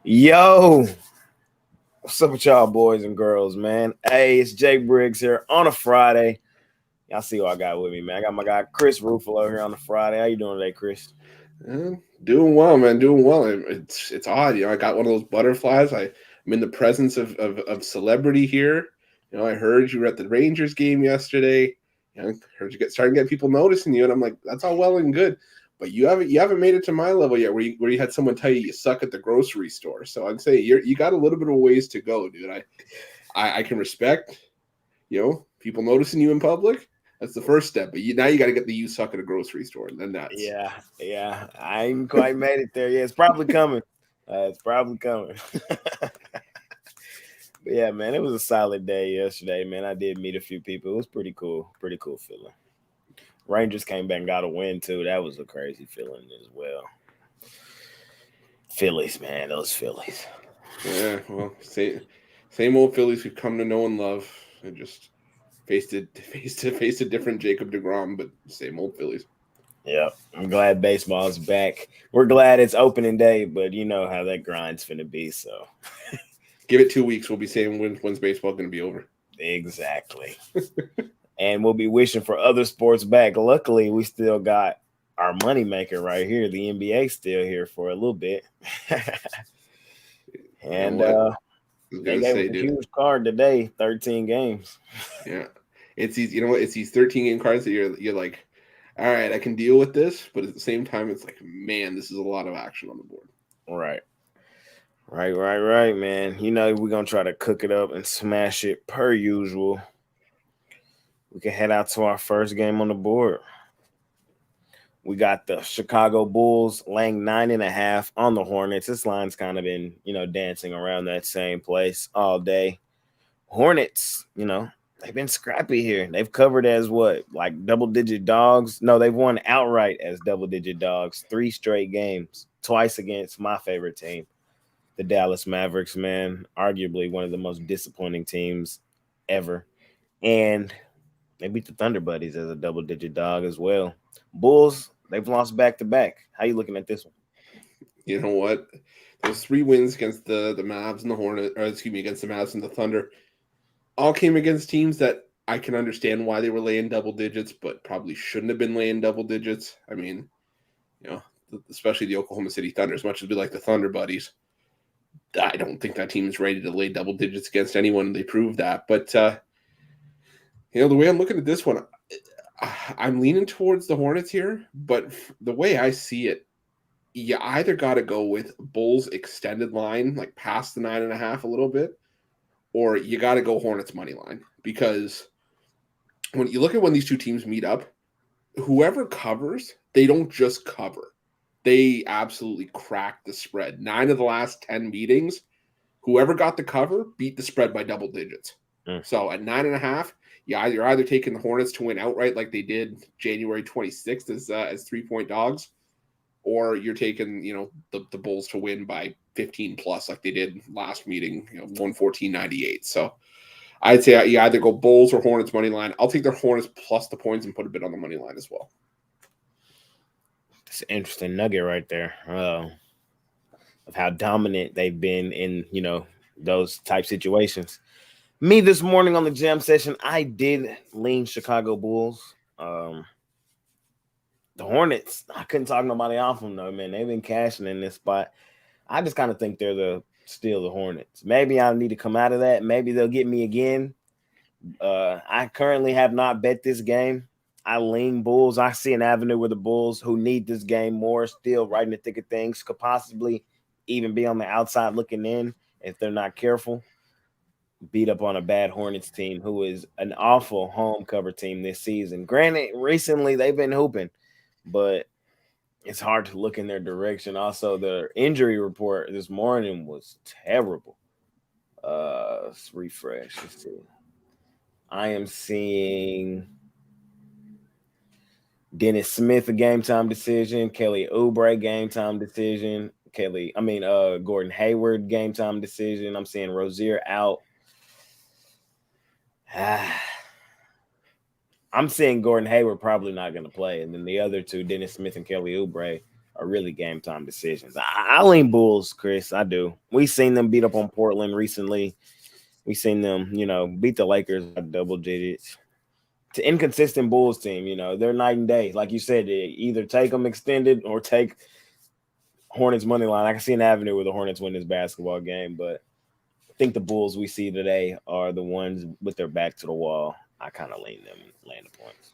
Yo, what's up with y'all boys and girls, man? Hey, it's Jay Briggs here on a Friday. Y'all see what I got with me, man. I got my guy Chris Ruffalo here on the Friday. How you doing today, Chris? Doing well, man. Doing well. It's odd, I got one of those butterflies. I'm in the presence of celebrity here. I heard you were at the Rangers game yesterday. Heard you starting to get people noticing you, and I'm like, that's all well and good, but you haven't made it to my level yet, where you had someone tell you suck at the grocery store. So I'd say you got a little bit of ways to go, dude. I can respect, people noticing you in public. That's the first step, but now you got to get the you suck at a grocery store, and then that's Yeah. I ain't quite made it there. Yeah, it's probably coming. It's probably coming. But yeah, man, it was a solid day yesterday, man. I did meet a few people. It was pretty cool. Pretty cool feeling. Rangers came back and got a win too. That was a crazy feeling as well. Phillies, man, those Phillies. Yeah, well, same old Phillies we've come to know and love. And just faced a different Jacob DeGrom, but same old Phillies. Yeah, I'm glad baseball's back. We're glad it's opening day, but you know how that grind's finna be. So Give it 2 weeks, we'll be saying when's baseball going to be over. exactly. And we'll be wishing for other sports back. Luckily, we still got our moneymaker right here. The NBA still here for a little bit. And they gave us a huge card today, 13 games. Yeah. It's these, it's these 13 game cards that you're like, all right, I can deal with this, but at the same time, it's like, man, this is a lot of action on the board. Right, man. We're gonna try to cook it up and smash it per usual. We can head out to our first game on the board. We got the Chicago Bulls laying 9.5 on the Hornets. This line's kind of been, dancing around that same place all day. Hornets, they've been scrappy here. They've covered as what, like double-digit dogs? No, they've won outright as double-digit dogs 3 straight games, twice against my favorite team, the Dallas Mavericks, man. Arguably one of the most disappointing teams ever. And they beat the Thunder Buddies as a double-digit dog as well. Bulls, they've lost back-to-back. How you looking at this one? You know what? Those 3 wins against the Mavs and the Hornets, or excuse me, against the Mavs and the Thunder, all came against teams that I can understand why they were laying double digits, but probably shouldn't have been laying double digits. I mean, especially the Oklahoma City Thunder, as much as we like the Thunder Buddies, I don't think that team is ready to lay double digits against anyone. They proved that. But, the way I'm looking at this one, I'm leaning towards the Hornets here. But the way I see it, you either got to go with Bulls extended line, like past the 9.5 a little bit, or you got to go Hornets money line. Because when you look at when these two teams meet up, whoever covers, they don't just cover. They absolutely crack the spread. 9 of the last 10 meetings, whoever got the cover beat the spread by double digits. So at 9.5, you're either taking the Hornets to win outright like they did January 26th as 3-point dogs, or you're taking the Bulls to win by 15 plus like they did last meeting, 114.98. So I'd say you either go Bulls or Hornets money line. I'll take the Hornets plus the points and put a bit on the money line as well. It's an interesting nugget right there of how dominant they've been in, those type situations. Me this morning on the jam session, I did lean Chicago Bulls. The Hornets, I couldn't talk nobody off them though, man. They've been cashing in this spot. I just kind of think they're still the Hornets. Maybe I need to come out of that. Maybe they'll get me again. I currently have not bet this game. I lean Bulls. I see an avenue where the Bulls, who need this game more, still right in the thick of things, could possibly even be on the outside looking in if they're not careful. Beat up on a bad Hornets team who is an awful home cover team this season. Granted, recently they've been hooping, but it's hard to look in their direction. Also, the injury report this morning was terrible. Let's refresh. Let's see. I am seeing Dennis Smith a game time decision, Kelly Oubre game time decision, Gordon Hayward game time decision. I'm seeing Rozier out. I'm seeing Gordon Hayward probably not going to play, and then the other two, Dennis Smith and Kelly Oubre, are really game time decisions. I lean Bulls, Chris. I do. We seen them beat up on Portland recently. We seen them, beat the Lakers by double digits. To inconsistent Bulls team, they're night and day. Like you said, they either take them extended or take Hornets money line. I can see an avenue where the Hornets win this basketball game, but I think the Bulls we see today are the ones with their back to the wall. I kind of lean them and land the points.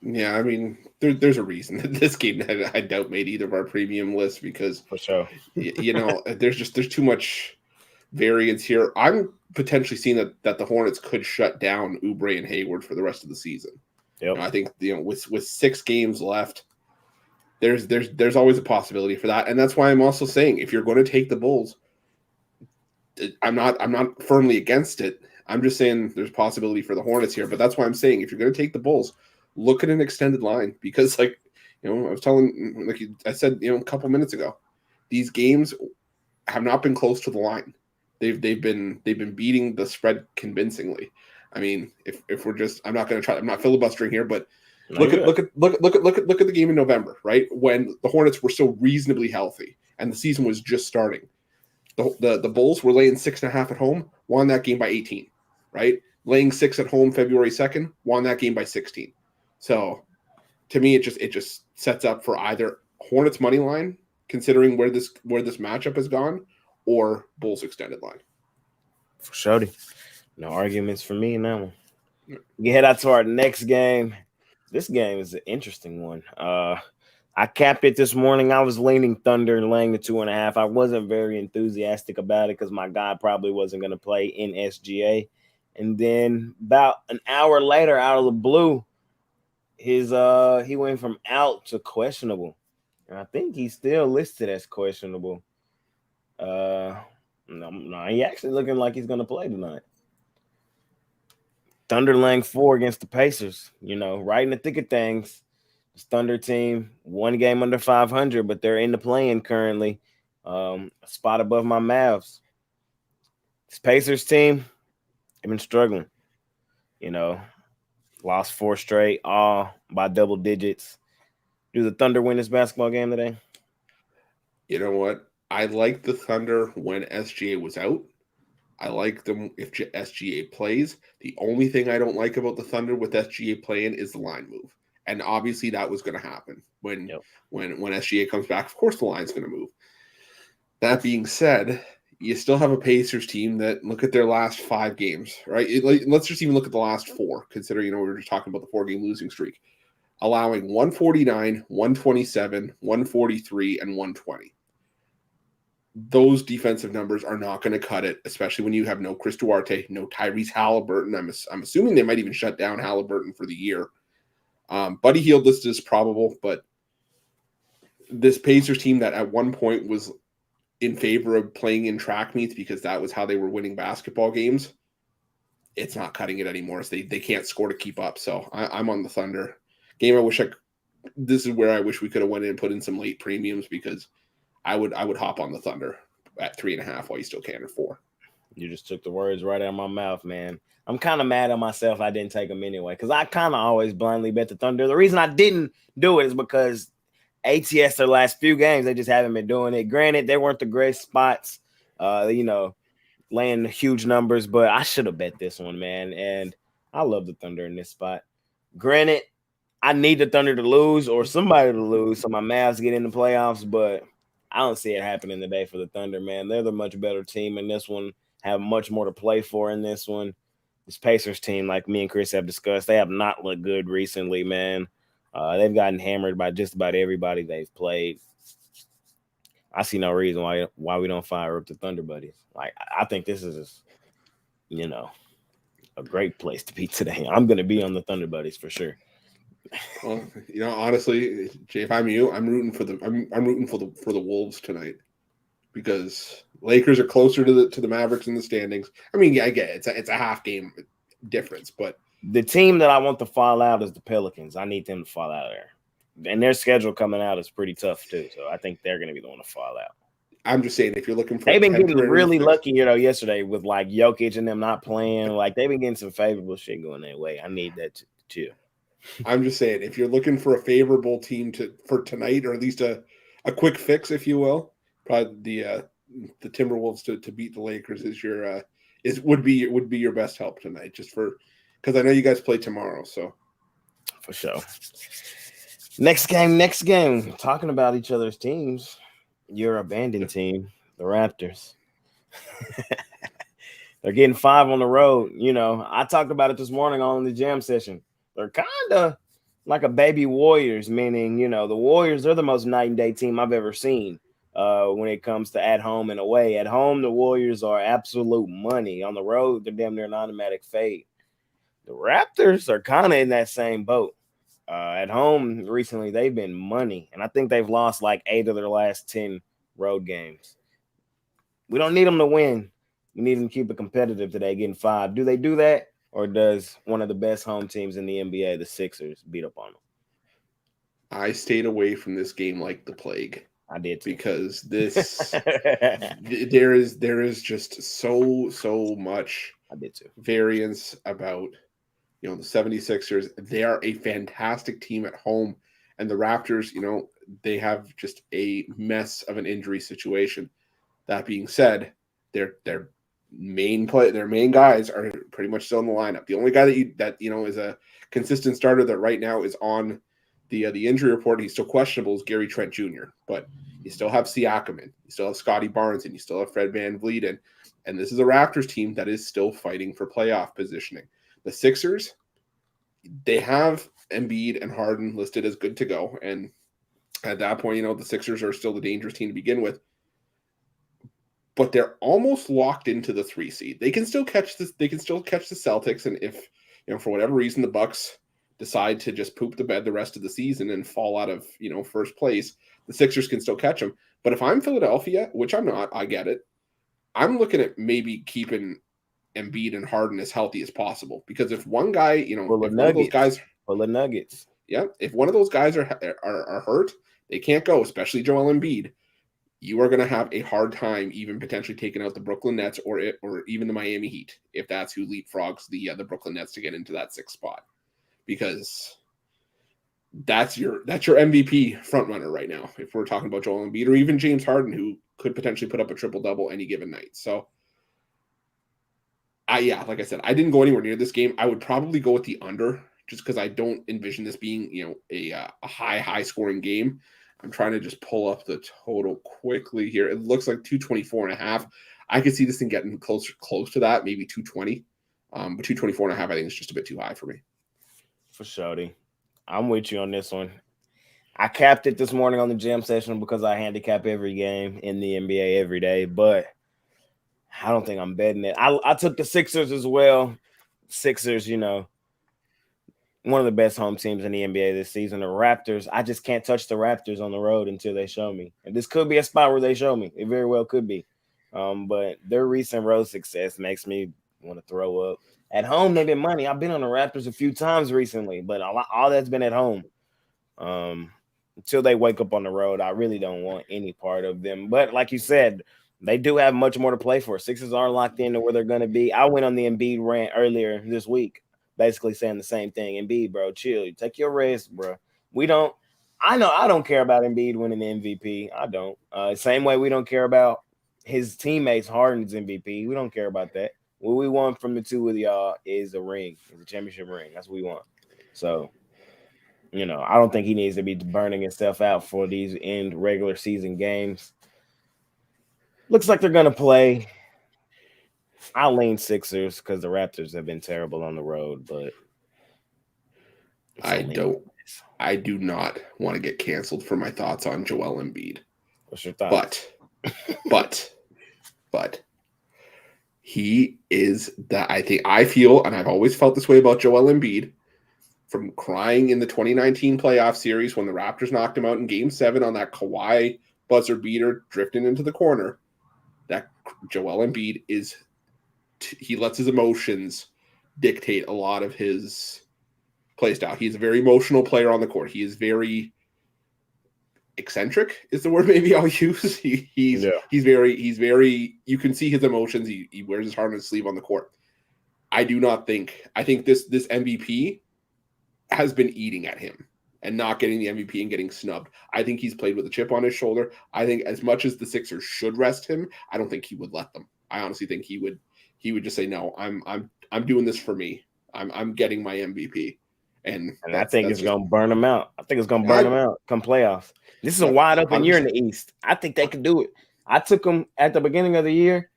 Yeah, I mean, there's a reason that this game I doubt made either of our premium lists because For sure. there's too much variance here. I'm potentially seeing that the Hornets could shut down Oubre and Hayward for the rest of the season. Yep. I think with 6 games left, there's always a possibility for that, and that's why I'm also saying if you're going to take the Bulls, I'm not firmly against it. I'm just saying there's possibility for the Hornets here, but that's why I'm saying if you're going to take the Bulls, look at an extended line because, I was telling, I said, a couple minutes ago, these games have not been close to the line. They've been beating the spread convincingly. I mean, if we're just, I'm not filibustering here, but look at the game in November, right? When the Hornets were still reasonably healthy and the season was just starting. The Bulls were laying 6.5 at home, won that game by 18, right? Laying 6 at home February 2nd, won that game by 16. So to me, it just sets up for either Hornets money line, considering where this matchup has gone, or Bulls extended line. For sure. No arguments for me in that one. We head out to our next game. This game is an interesting one. I capped it this morning. I was leaning Thunder and laying the 2.5. I wasn't very enthusiastic about it because my guy probably wasn't going to play in SGA. And then about an hour later, out of the blue, he went from out to questionable. And I think he's still listed as questionable. No, he actually looking like he's going to play tonight. Thunder laying 4 against the Pacers, right in the thick of things. This Thunder team, 1 game under 500, but they're in the play-in currently, a spot above my Mavs. This Pacers team, they've been struggling, lost 4 straight, all by double digits. Do the Thunder win this basketball game today? You know what? I like the Thunder when SGA was out. I like them if SGA plays. The only thing I don't like about the Thunder with SGA playing is the line move. And obviously that was going to happen when SGA comes back. Of course the line's going to move. That being said, you still have a Pacers team that look at their last 5 games, right? Let's just even look at the last 4, considering, we were just talking about the 4-game losing streak. Allowing 149, 127, 143, and 120. Those defensive numbers are not going to cut it, especially when you have no Chris Duarte, no Tyrese Halliburton. I'm assuming they might even shut down Halliburton for the year. Buddy Hield listed as probable, but this Pacers team that at one point was in favor of playing in track meets because that was how they were winning basketball games, it's not cutting it anymore. So they can't score to keep up. So I'm on the Thunder. Game this is where I wish we could have went in and put in some late premiums because I would hop on the Thunder at 3.5 while you still can, or 4. You just took the words right out of my mouth, man. I'm kind of mad at myself I didn't take them anyway because I kind of always blindly bet the Thunder. The reason I didn't do it is because ATS their last few games, they just haven't been doing it. Granted, they weren't the great spots, laying huge numbers, but I should have bet this one, man. And I love the Thunder in this spot. Granted, I need the Thunder to lose or somebody to lose so my Mavs get in the playoffs, but I don't see it happening today for the Thunder, man. They're the much better team in this one, have much more to play for in this one. This Pacers team, like me and Chris have discussed, they have not looked good recently, man. They've gotten hammered by just about everybody they've played. I see no reason why we don't fire up the Thunder buddies. Like, I think this is, a great place to be today. I'm going to be on the Thunder buddies for sure. Well, honestly, Jay, if I'm you, I'm rooting for the Wolves tonight because Lakers are closer to the Mavericks in the standings. I mean, I get it. It's a half game difference, but the team that I want to fall out is the Pelicans. I need them to fall out of there, and their schedule coming out is pretty tough too. So I think they're going to be the one to fall out. I'm just saying, if you're looking for, they've been getting really lucky, yesterday with like Jokic and them not playing. Like they've been getting some favorable shit going their way. I need that too. I'm just saying, if you're looking for a favorable team for tonight, or at least a a quick fix, if you will. Probably the Timberwolves to beat the Lakers is your would be your best help tonight, just because I know you guys play tomorrow. So For sure. Next game. Talking about each other's teams, your abandoned team, the Raptors. They're getting 5 on the road. You know, I talked about it this morning on the jam session. They're kind of like a baby Warriors, meaning, you know, the Warriors are the most night and day team I've ever seen when it comes to at home and away. At home, the Warriors are absolute money. On the road, they're damn near an automatic fade. The Raptors are kind of in that same boat. At home, recently, they've been money, and I think they've lost like 8 of their last 10 road games. We don't need them to win. We need them to keep it competitive today, getting 5. Do they do that, or does one of the best home teams in the NBA, the Sixers, beat up on them? I stayed away from this game like the plague. I did too. Because this there is just so much I did too. variance about the 76ers. They are a fantastic team at home, and the Raptors, they have just a mess of an injury situation. That being said, their main guys are pretty much still in the lineup. The only guy that is a consistent starter that right now is on the injury report, he's still questionable, is Gary Trent Jr. But you still have Siakam, you still have Scotty Barnes, and you still have Fred VanVleet, and this is a Raptors team that is still fighting for playoff positioning. The Sixers, they have Embiid and Harden listed as good to go, and at that point, the Sixers are still the dangerous team to begin with. But they're almost locked into the 3 seed. They can still catch this. They can still catch the Celtics, and if for whatever reason the Bucks decide to just poop the bed the rest of the season and fall out of first place, the Sixers can still catch them. But if I'm Philadelphia, which I'm not, I get it. I'm looking at maybe keeping Embiid and Harden as healthy as possible, because if one guy, if one of those guys, full of nuggets, yeah, if one of those guys are hurt, they can't go, especially Joel Embiid. You are going to have a hard time even potentially taking out the Brooklyn Nets or even the Miami Heat, if that's who leapfrogs the Brooklyn Nets to get into that 6th spot, because that's your MVP frontrunner right now. If we're talking about Joel Embiid or even James Harden, who could potentially put up a triple-double any given night. So, like I said, I didn't go anywhere near this game. I would probably go with the under, just because I don't envision this being a high scoring game. I'm trying to just pull up the total quickly here. It looks like 224.5. I could see this thing getting close to that, maybe 220. But 224.5, I think, is just a bit too high for me. For sure. I'm with you on this one. I capped it this morning on the jam session because I handicap every game in the NBA every day, but I don't think I'm betting it. I took the Sixers as well. Sixers, one of the best home teams in the NBA this season. The Raptors, I just can't touch the Raptors on the road until they show me. And this could be a spot where they show me. It very well could be. But their recent road success makes me want to throw up. At home, they've been money. I've been on the Raptors a few times recently, but all that's been at home. Until they wake up on the road, I really don't want any part of them. But like you said, they do have much more to play for. Sixers are locked into where they're going to be. I went on the Embiid rant earlier this week, basically saying the same thing. Embiid, bro, chill. You take your rest, bro. I don't care about Embiid winning the MVP. I don't. Same way we don't care about his teammates Harden's MVP. We don't care about that. What we want from the two of y'all is a ring. It's a championship ring. That's what we want. So, I don't think he needs to be burning himself out for these end regular season games. Looks like they're going to play. I'll lean Sixers because the Raptors have been terrible on the road, but I do not want to get canceled for my thoughts on Joel Embiid. What's your thoughts? But he is that I feel, and I've always felt this way about Joel Embiid, from crying in the 2019 playoff series when the Raptors knocked him out in Game 7 on that Kawhi buzzer beater drifting into the corner, that Joel Embiid he lets his emotions dictate a lot of his play style. He's a very emotional player on the court. He is very eccentric is the word maybe I'll use. He's very, you can see his emotions. He wears his heart on his sleeve on the court. I think this MVP has been eating at him. and not getting the MVP and getting snubbed. I think he's played with a chip on his shoulder. I think as much as the Sixers should rest him, I don't think he would let them. I honestly think he would just say, no, I'm doing this for me. I'm getting my MVP. And I think it's going to burn them out. I think it's going to burn them out come playoffs. This is a wide open 100%. Year in the East. I think they can do it. I took them at the beginning of the year.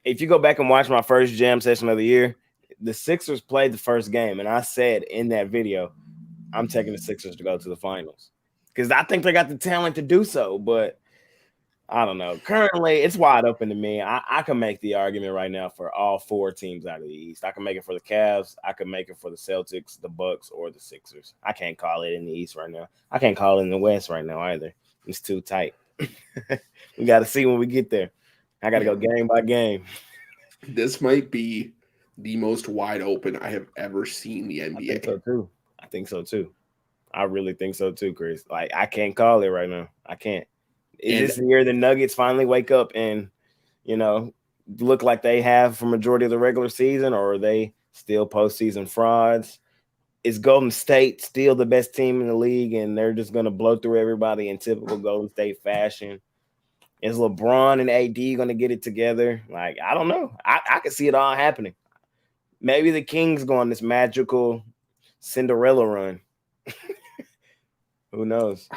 If you go back and watch my first jam session of the year, the Sixers played the first game, and I said in that video, I'm taking the Sixers to go to the finals because I think they got the talent to do so, but I don't know. Currently, it's wide open to me. I can make the argument right now for all 4 teams out of the East. I can make it for the Cavs. I can make it for the Celtics, the Bucks, or the Sixers. I can't call it in the East right now. I can't call it in the West right now either. It's too tight. We got to see when we get there. I got to go game by game. This might be the most wide open I have ever seen the NBA. I think so too. I really think so too, Chris. Like, I can't call it right now. I can't. Is this the year the Nuggets finally wake up and, look like they have for majority of the regular season, or are they still postseason frauds? Is Golden State still the best team in the league and they're just going to blow through everybody in typical Golden State fashion? Is LeBron and AD going to get it together? Like, I don't know. I can see it all happening. Maybe the Kings go on this magical Cinderella run. Who knows?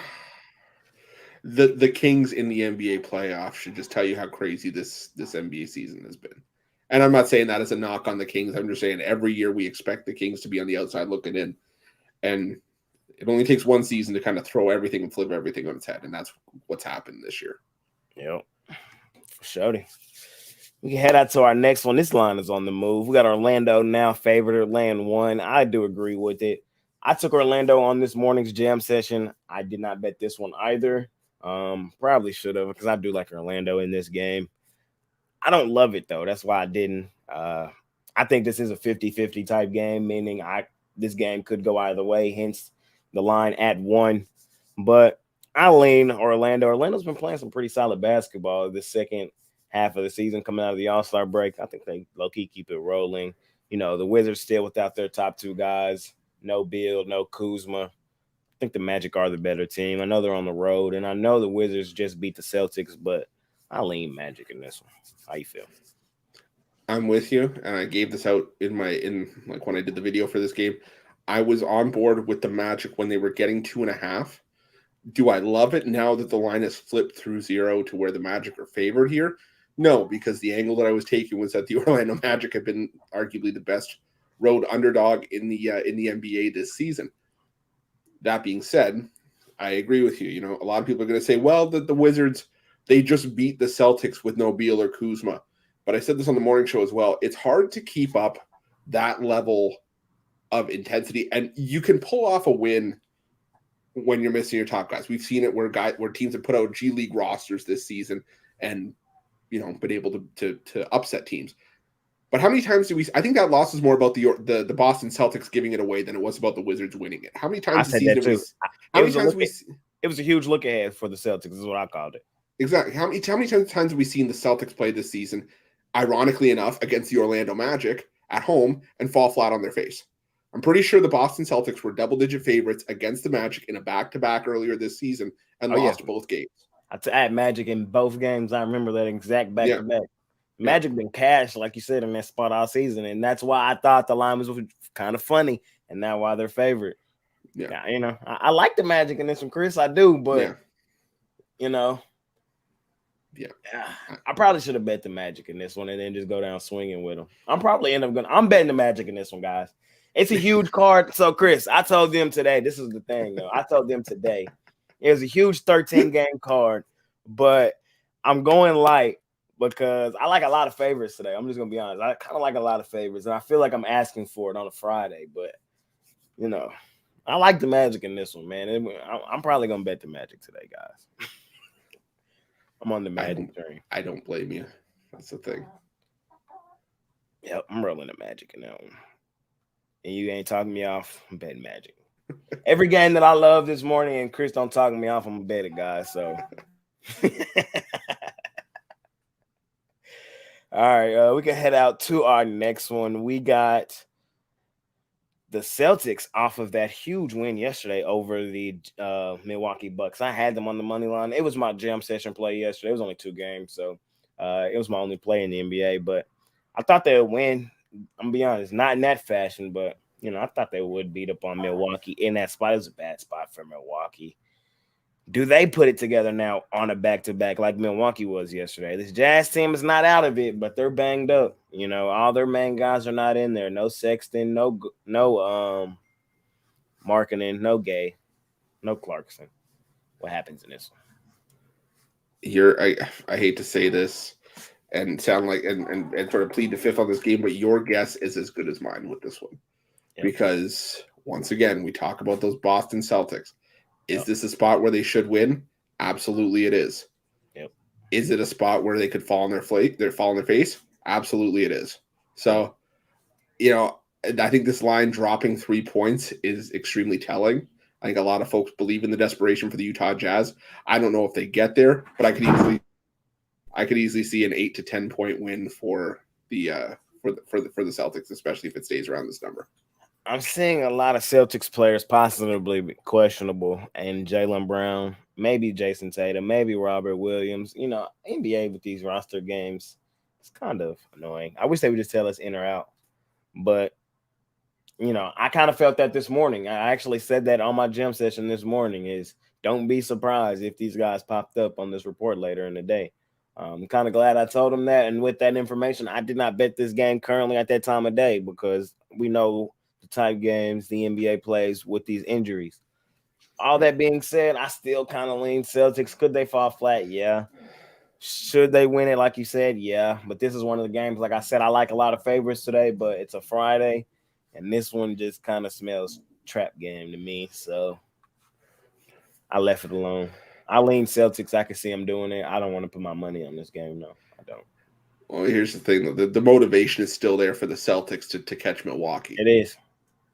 The Kings in the NBA playoffs should just tell you how crazy this NBA season has been. And I'm not saying that as a knock on the Kings. I'm just saying every year we expect the Kings to be on the outside looking in. And it only takes one season to kind of throw everything and flip everything on its head. And that's what's happened this year. Yep. For sure. We can head out to our next one. This line is on the move. We got Orlando now favored, laying 1. I do agree with it. I took Orlando on this morning's jam session. I did not bet this one either. Probably should have, because I do like Orlando in this game. I don't love it though. That's why I didn't. I think this is a 50-50 type game, meaning this game could go either way, hence the line at 1. But I lean Orlando. Orlando's been playing some pretty solid basketball this second half of the season coming out of the All-Star break. I think they low-key keep it rolling. The Wizards still without their top 2 guys. No Beal, no Kuzma. I think the Magic are the better team. I know they're on the road, and I know the Wizards just beat the Celtics, but I lean Magic in this one. How you feel? I'm with you, and I gave this out in when I did the video for this game. I was on board with the Magic when they were getting 2.5. Do I love it now that the line has flipped through 0 to where the Magic are favored here? No, because the angle that I was taking was that the Orlando Magic have been arguably the best road underdog in the NBA this season. That being said, I agree with you. A lot of people are going to say, well, the Wizards, they just beat the Celtics with no Beal or Kuzma. But I said this on the morning show as well. It's hard to keep up that level of intensity, and you can pull off a win when you're missing your top guys. We've seen it where teams have put out G League rosters this season and been able to upset teams. But how many times I think that loss is more about the Boston Celtics giving it away than it was about the Wizards winning it. How many times this season it was a huge look ahead for the Celtics, is what I called it. Exactly. How many times have we seen the Celtics play this season, ironically enough, against the Orlando Magic at home and fall flat on their face? I'm pretty sure the Boston Celtics were double-digit favorites against the Magic in a back-to-back earlier this season and lost both games. I had Magic in both games. I remember that exact back-to-back. Magic been cashed, like you said, in that spot all season, and that's why I thought the line was kind of funny, and now why they're favorite. Yeah, I like the Magic in this one, Chris. I do, but I probably should have bet the Magic in this one and then just go down swinging with them. I'm betting the Magic in this one, guys. It's a huge card. So, Chris, I told them today. This is the thing, though. I told them today. It was a huge 13-game card, but I'm going light because I like a lot of favorites today. I'm just going to be honest. I kind of like a lot of favorites, and I feel like I'm asking for it on a Friday. But, I like the Magic in this one, man. I'm probably going to bet the Magic today, guys. I'm on the Magic train. I don't blame you. That's the thing. Yep, I'm rolling the Magic in that one. And you ain't talking me off, I'm betting Magic. Every game that I love this morning and Chris don't talk me off, I'm going to bet it, guys. So, all right, we can head out to our next one. We got the Celtics off of that huge win yesterday over the Milwaukee Bucks. I had them on the money line. It was my jam session play yesterday. It was only 2 games, so it was my only play in the NBA. But I thought they would win. I'm gonna be honest, not in that fashion, but I thought they would beat up on Milwaukee in that spot. It was a bad spot for Milwaukee. Do they put it together now on a back-to-back like Milwaukee was yesterday? This Jazz team is not out of it, but they're banged up. All their main guys are not in there. No Sexton, no Markkanen, no Gay, no Clarkson. What happens in this one? I hate to say this and sound like and sort of plead the fifth on this game, but your guess is as good as mine with this one. Yep. Because once again, we talk about those Boston Celtics. Is this a spot where they should win? Absolutely, it is. Yep. Is it a spot where they could fall on their face? Absolutely, it is. So, I think this line dropping 3 points is extremely telling. I think a lot of folks believe in the desperation for the Utah Jazz. I don't know if they get there, but I could easily see an 8 to 10 point win for the Celtics, especially if it stays around this number. I'm seeing a lot of Celtics players possibly questionable, and Jaylen Brown, maybe Jason Tatum, maybe Robert Williams. NBA with these roster games, it's kind of annoying. I wish they would just tell us in or out. But, I kind of felt that this morning. I actually said that on my gym session this morning is don't be surprised if these guys popped up on this report later in the day. I'm kind of glad I told them that. And with that information, I did not bet this game currently at that time of day because we know the type games the NBA plays with these injuries. All that being said, I still kind of lean Celtics. Could they fall flat? Yeah. Should they win it, like you said? Yeah. But this is one of the games, like I said, I like a lot of favorites today, but it's a Friday, and this one just kind of smells trap game to me. So I left it alone. I lean Celtics. I can see them doing it. I don't want to put my money on this game. No, I don't. Well, here's the thing. The motivation is still there for the Celtics to catch Milwaukee. It is.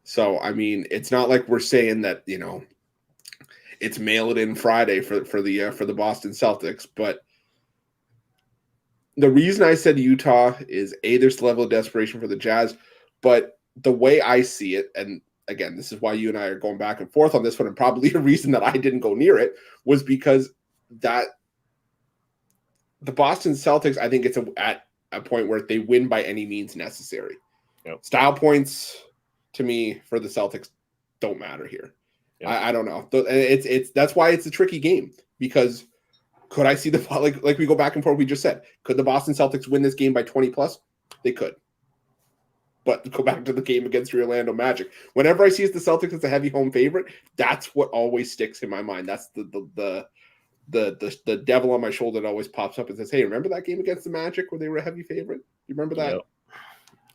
So, I mean, it's not like we're saying that, it's mail it in Friday for the Boston Celtics. But the reason I said Utah is, A, there's the level of desperation for the Jazz. But the way I see it, and again, this is why you and I are going back and forth on this one, and probably a reason that I didn't go near it, was because that the Boston Celtics, I think it's at a point where they win by any means necessary. Yep. Style points, to me, for the Celtics don't matter here. Yep. I don't know. It's that's why it's a tricky game, because could I see like we go back and forth, we just said, could the Boston Celtics win this game by 20 plus? They could. But go back to the game against the Orlando Magic. Whenever I see the Celtics as a heavy home favorite, that's what always sticks in my mind. That's the devil on my shoulder that always pops up and says, "Hey, remember that game against the Magic where they were a heavy favorite? You remember that?"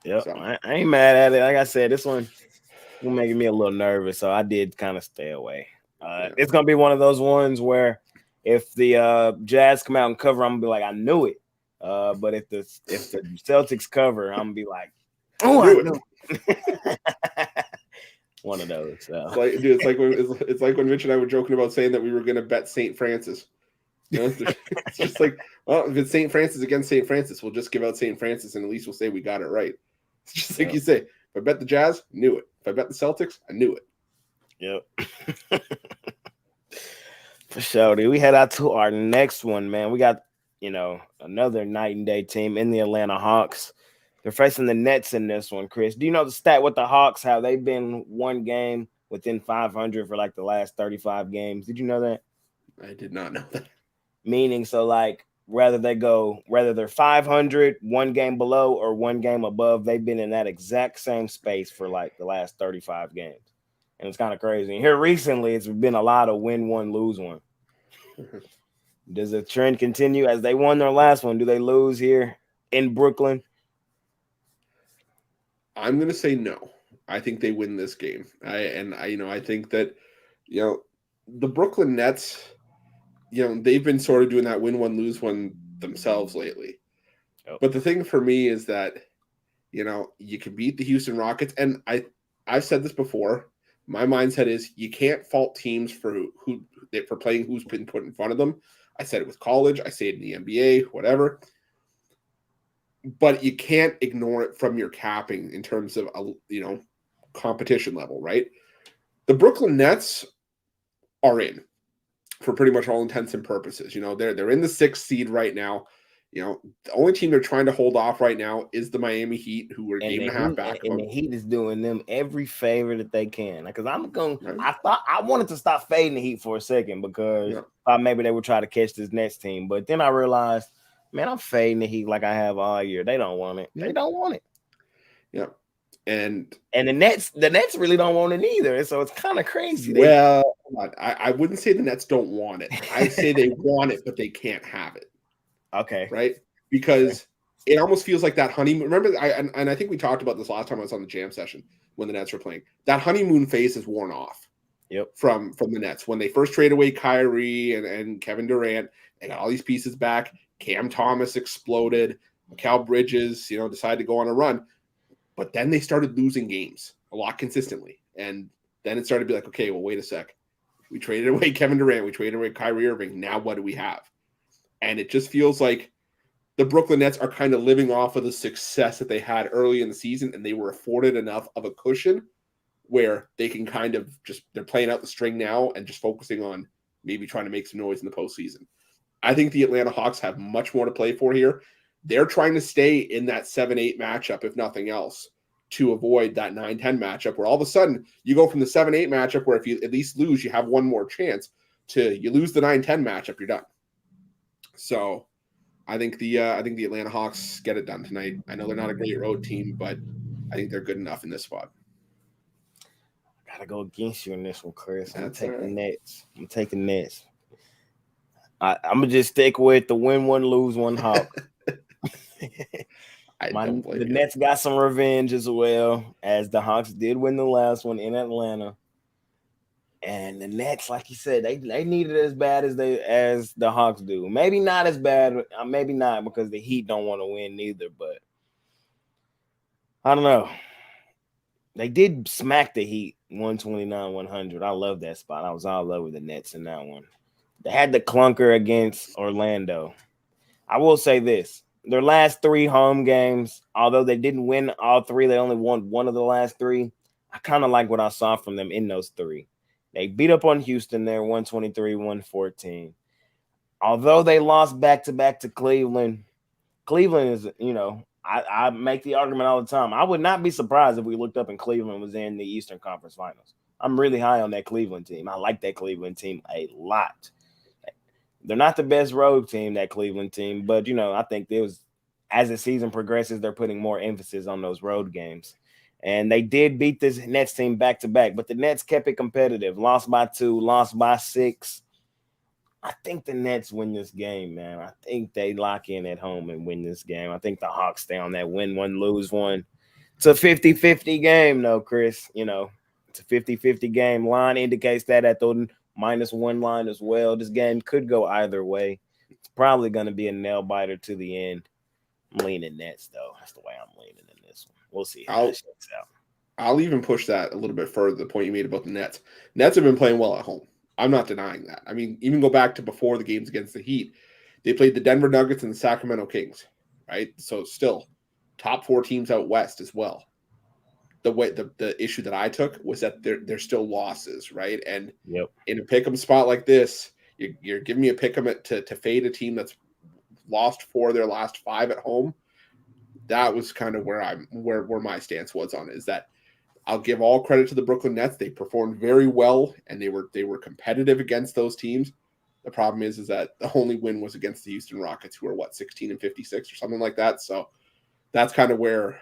Yep. So, I ain't mad at it. Like I said, this one will make me a little nervous, so I did kind of stay away. It's gonna be one of those ones where if the Jazz come out and cover, I'm gonna be like, I knew it. But if the Celtics cover, I'm gonna be like, oh, I knew it. One of those. So. It's like when Mitch and I were joking about saying that we were gonna bet St. Francis. It's just like, well, if it's St. Francis against St. Francis, we'll just give out St. Francis and at least we'll say we got it right. It's just like you say, if I bet the Jazz, knew it. If I bet the Celtics, I knew it. Yep. For sure, dude. We head out to our next one, man. We got, another night and day team in the Atlanta Hawks. They're facing the Nets in this one, Chris. Do you know the stat with the Hawks, how they've been one game within 500 for like the last 35 games? Did you know that? I did not know that. Meaning, so like whether they're 500, one game below or one game above, they've been in that exact same space for like the last 35 games. And it's kind of crazy. And here recently, it's been a lot of win one, lose one. Does the trend continue as they won their last one? Do they lose here in Brooklyn? I'm going to say no. I think they win this game. I think that, the Brooklyn Nets, they've been sort of doing that win one, lose one themselves lately. Oh. But the thing for me is that, you can beat the Houston Rockets. And I've said this before. My mindset is you can't fault teams for playing who's been put in front of them. I said it with college. I say it in the NBA, whatever. But you can't ignore it from your capping in terms of, competition level, right? The Brooklyn Nets are in for pretty much all intents and purposes. They're in the 6th seed right now. The only team they're trying to hold off right now is the Miami Heat, who are a game and a half back of them. And the Heat is doing them every favor that they can. Because I wanted to stop fading the Heat for a second because maybe they would try to catch this Nets team. But then I realized, man, I'm fading the Heat like I have all year. They don't want it. They don't want it. Yeah. And the Nets really don't want it either. So it's kind of crazy. Well, I wouldn't say the Nets don't want it. I'd say they want it, but they can't have it. Okay. Right? Because it almost feels like that honeymoon. Remember, I think we talked about this last time I was on the jam session when the Nets were playing. That honeymoon phase is worn off. Yep. From the Nets. When they first traded away Kyrie and Kevin Durant, they got all these pieces back. Cam Thomas exploded. Mikal Bridges, decided to go on a run. But then they started losing games a lot consistently. And then it started to be like, okay, well, wait a sec. We traded away Kevin Durant. We traded away Kyrie Irving. Now what do we have? And it just feels like the Brooklyn Nets are kind of living off of the success that they had early in the season, and they were afforded enough of a cushion where they can kind of they're playing out the string now and just focusing on maybe trying to make some noise in the postseason. I think the Atlanta Hawks have much more to play for here. They're trying to stay in that 7-8 matchup, if nothing else, to avoid that 9-10 matchup where all of a sudden you go from the 7-8 matchup where if you at least lose, you have one more chance to you lose the 9-10 matchup, you're done. So I think the Atlanta Hawks get it done tonight. I know they're not a great road team, but I think they're good enough in this spot. I gotta go against you in this one, Chris. I'm taking right. Nets. I'm taking Nets. I'm gonna just stick with the win one, lose one Hawk. The Nets got some revenge as well, as the Hawks did win the last one in Atlanta. And the Nets, like you said, they need it as bad as the Hawks do. Maybe not as bad, maybe not because the Heat don't want to win neither. But I don't know. They did smack the Heat 129-100. I love that spot. I was all over the Nets in that one. They had the clunker against Orlando. I will say this. Their last 3 home games, although they didn't win all 3, they only won one of the last 3. I kind of like what I saw from them in those 3. They beat up on Houston there, 123-114. Although they lost back-to-back to Cleveland, Cleveland is, I make the argument all the time. I would not be surprised if we looked up and Cleveland was in the Eastern Conference Finals. I'm really high on that Cleveland team. I like that Cleveland team a lot. They're not the best road team, that Cleveland team, but, I think as the season progresses, they're putting more emphasis on those road games. And they did beat this Nets team back-to-back, but the Nets kept it competitive. Lost by 2, lost by 6. I think the Nets win this game, man. I think they lock in at home and win this game. I think the Hawks stay on that win one, lose one. It's a 50-50 game, though, Chris. It's a 50-50 game. Line indicates that at the -1 line as well. This game could go either way. It's probably going to be a nail-biter to the end. I'm leaning Nets, though. That's the way I'm leaning in this one. We'll see how it shakes out. I'll even push that a little bit further, the point you made about the Nets. Nets have been playing well at home. I'm not denying that. I mean, even go back to before the games against the Heat. They played the Denver Nuggets and the Sacramento Kings, right? So still top 4 teams out west as well. The issue that I took was that they're still losses, right? And in a pick'em spot like this, you're giving me a pick'em to fade a team that's lost 4 of their last 5 at home. That was kind of where my stance was on it, is that I'll give all credit to the Brooklyn Nets. They performed very well, and they were competitive against those teams. The problem is that the only win was against the Houston Rockets, who are 16-56 or something like that. So that's kind of where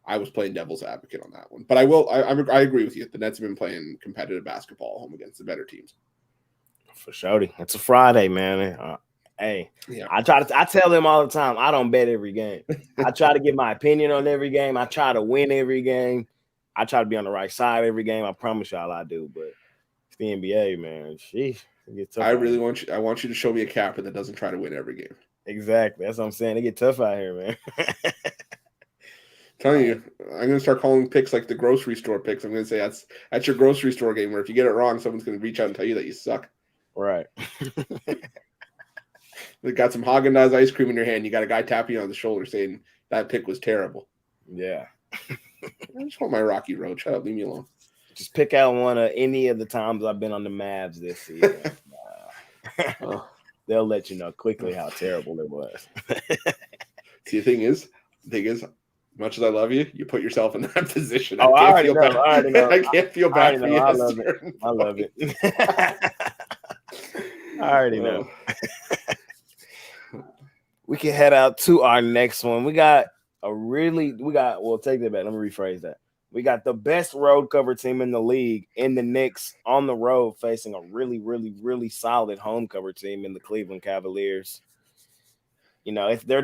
I was playing devil's advocate on that one. But I agree with you. The Nets have been playing competitive basketball home against the better teams. For sure. It's a Friday, man. Hey, yeah. I tell them all the time, I don't bet every game. I try to give my opinion on every game. I try to win every game. I try to be on the right side every game. I promise y'all I do, but it's the NBA, man. Sheesh, it gets tough. I want you to show me a capper that doesn't try to win every game. Exactly. That's what I'm saying. It get tough out here, man. Telling you, I'm going to start calling picks like the grocery store picks. I'm going to say that's your grocery store game, where if you get it wrong, someone's going to reach out and tell you that you suck. Right. They got some Haagen-Dazs ice cream in your hand. You got a guy tapping you on the shoulder saying that pick was terrible. Yeah. I just want my Rocky Road. Shut up, leave me alone. Just pick out one of any of the times I've been on the Mavs this season. They'll let you know quickly how terrible it was. See, the thing is, much as I love you, you put yourself in that position. Oh, I already know. I can't feel bad for you. I love it. I love it. I already know. We can head out to our next one. Well, take that back. Let me rephrase that. We got the best road cover team in the league in the Knicks on the road facing a really, really, really solid home cover team in the Cleveland Cavaliers. You know, if they're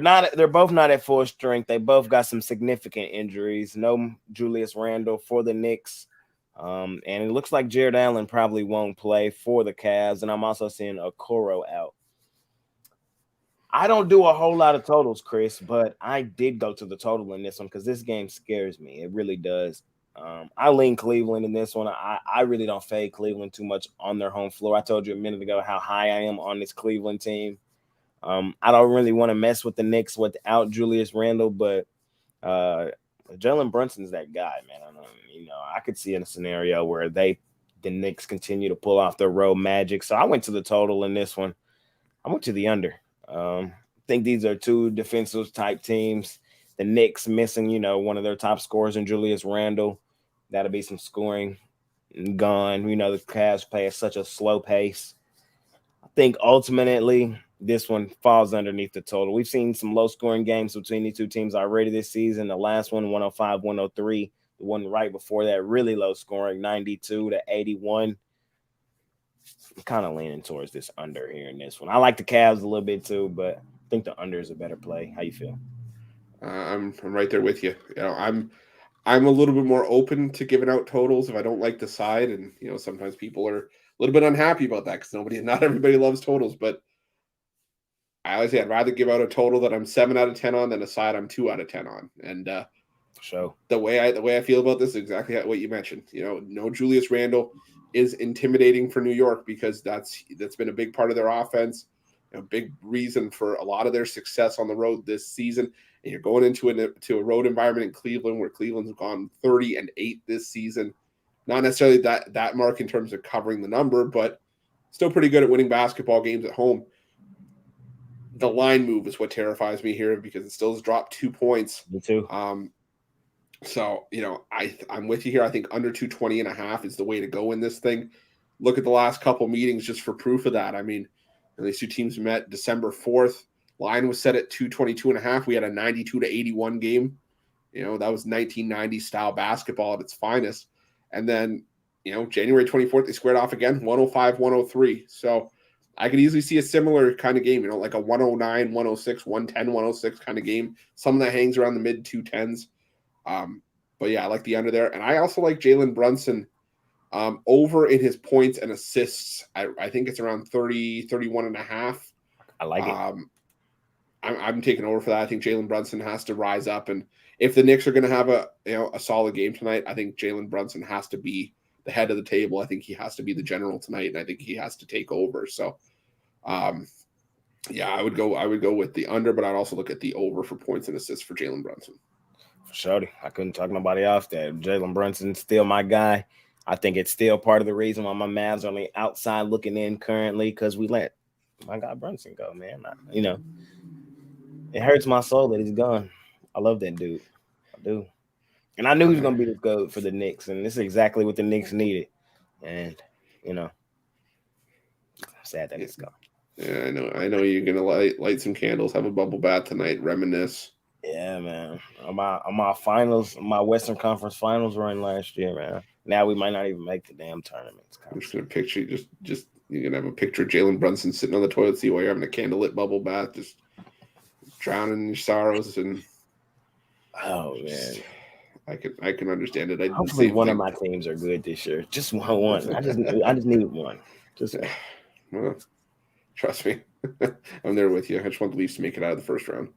both not at full strength. They both got some significant injuries. No Julius Randle for the Knicks. And it looks like Jared Allen probably won't play for the Cavs. And I'm also seeing Okoro out. I don't do a whole lot of totals, Chris, but I did go to the total in this one because this game scares me. It really does. I lean Cleveland in this one. I really don't fade Cleveland too much on their home floor. I told you a minute ago how high I am on this Cleveland team. I don't really want to mess with the Knicks without Julius Randle, but Jalen Brunson's that guy, man. I could see in a scenario where the Knicks continue to pull off their road magic. So I went to the total in this one. I went to the under. I think these are two defensive type teams. The Knicks missing, one of their top scorers in Julius Randle. That'll be some scoring gone. The Cavs play at such a slow pace. I think ultimately this one falls underneath the total. We've seen some low-scoring games between these two teams already this season. The last one, 105-103. The one right before that, really low-scoring, 92-81. I'm kind of leaning towards this under here in this one. I like the Cavs a little bit too, but I think the under is a better play. How you feel? I'm right there with you. I'm a little bit more open to giving out totals if I don't like the side, and sometimes people are a little bit unhappy about that because not everybody loves totals. But I always say I'd rather give out a total that I'm 7 out of 10 on than a side I'm 2 out of 10 on. And the way I feel about this is exactly what you mentioned. No Julius Randle is intimidating for New York because that's been a big part of their offense, a big reason for a lot of their success on the road this season. And you're going into a road environment in Cleveland where Cleveland's gone 30-8 this season. Not necessarily that mark in terms of covering the number, but still pretty good at winning basketball games at home. The line move is what terrifies me here because it still has dropped 2 points. Me too. So, I'm with you here. I think under 220.5 is the way to go in this thing. Look at the last couple meetings just for proof of that. I mean, these two teams met December 4th. Line was set at 222.5. We had a 92-81 game. That was 1990 style basketball at its finest. And then, January 24th, they squared off again, 105-103. So I could easily see a similar kind of game, like a 109, 106, 110, 106 kind of game. Something that hangs around the mid 210s. But yeah, I like the under there. And I also like Jalen Brunson over in his points and assists. I think it's around 31.5. I like it. I'm taking over for that. I think Jalen Brunson has to rise up. And if the Knicks are going to have a solid game tonight, I think Jalen Brunson has to be the head of the table. I think he has to be the general tonight, and I think he has to take over. So, yeah, I would go with the under, but I'd also look at the over for points and assists for Jalen Brunson. For sure. I couldn't talk nobody off that. Jalen Brunson's still my guy. I think it's still part of the reason why my Mavs are on the outside looking in currently because we let my guy Brunson go, man. It hurts my soul that he's gone. I love that dude. I do. And I knew he was going to be the GOAT for the Knicks, and this is exactly what the Knicks needed. And, I'm sad that it's gone. Yeah, I know you're going to light some candles, have a bubble bath tonight, reminisce. Yeah, man. On my finals, my Western Conference Finals run last year, man. Now we might not even make the damn tournaments. I'm just gonna picture just you're gonna have a picture of Jalen Brunson sitting on the toilet seat while you're having a candlelit bubble bath, just drowning in your sorrows. And oh man, I can understand it. Hopefully one of my teams are good this year. Just one. I just need one. Well, trust me, I'm there with you. I just want the Leafs to make it out of the first round.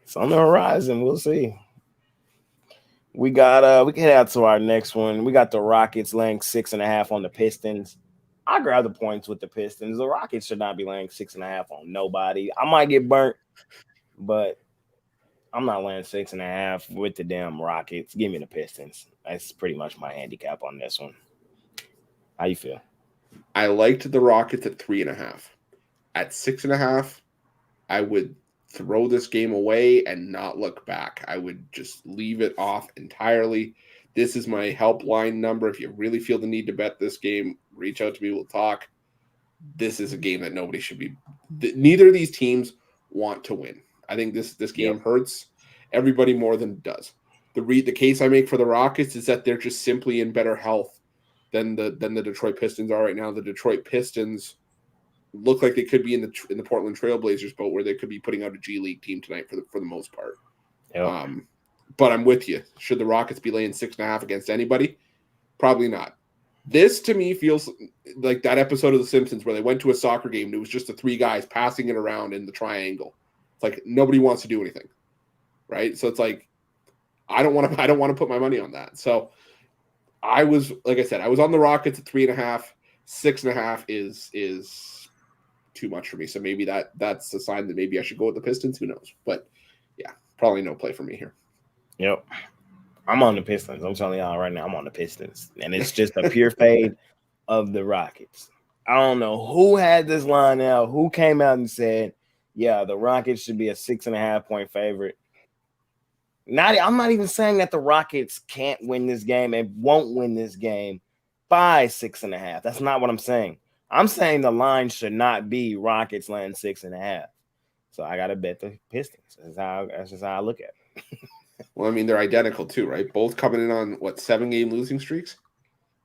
It's on the horizon. We'll see. We can head out to our next one. We got the Rockets laying 6.5 on the Pistons. I grab the points with the Pistons. The Rockets should not be laying 6.5 on nobody. I might get burnt, but I'm not laying 6.5 with the damn Rockets. Give me the Pistons. That's pretty much my handicap on this one. How you feel? I liked the Rockets at 3.5. At 6.5, I would throw this game away and not look back. I would just leave it off entirely. This is my helpline number. If you really feel the need to bet this game, reach out to me. We'll talk. This is a game that nobody should be. Neither of these teams want to win. I think this game hurts everybody more than it does. The case I make for the Rockets is that they're just simply in better health than the Detroit Pistons are right now. The Detroit Pistons look like they could be in the Portland Trailblazers boat, where they could be putting out a G League team tonight for the most part. Yep. But I'm with you. Should the Rockets be laying 6.5 against anybody? Probably not. This to me feels like that episode of The Simpsons where they went to a soccer game and it was just the three guys passing it around in the triangle. It's like nobody wants to do anything, right? So it's like I don't want to put my money on that. So I was, like I said, I was on the Rockets at 3.5. 6.5 is too much for me. So maybe that's a sign that maybe I should go with the Pistons. Who knows? But yeah, probably no play for me here. Yep. I'm on the Pistons. I'm telling y'all right now, I'm on the Pistons. And it's just a pure fade of the Rockets. I don't know who had this line out, who came out and said, yeah, the Rockets should be a 6.5-point favorite. I'm not even saying that the Rockets can't win this game and won't win this game by 6.5. That's not what I'm saying. I'm saying the line should not be Rockets laying 6.5. So I got to bet the Pistons. That's just how I look at it. Well, I mean, they're identical too, right? Both coming in on 7-game losing streaks.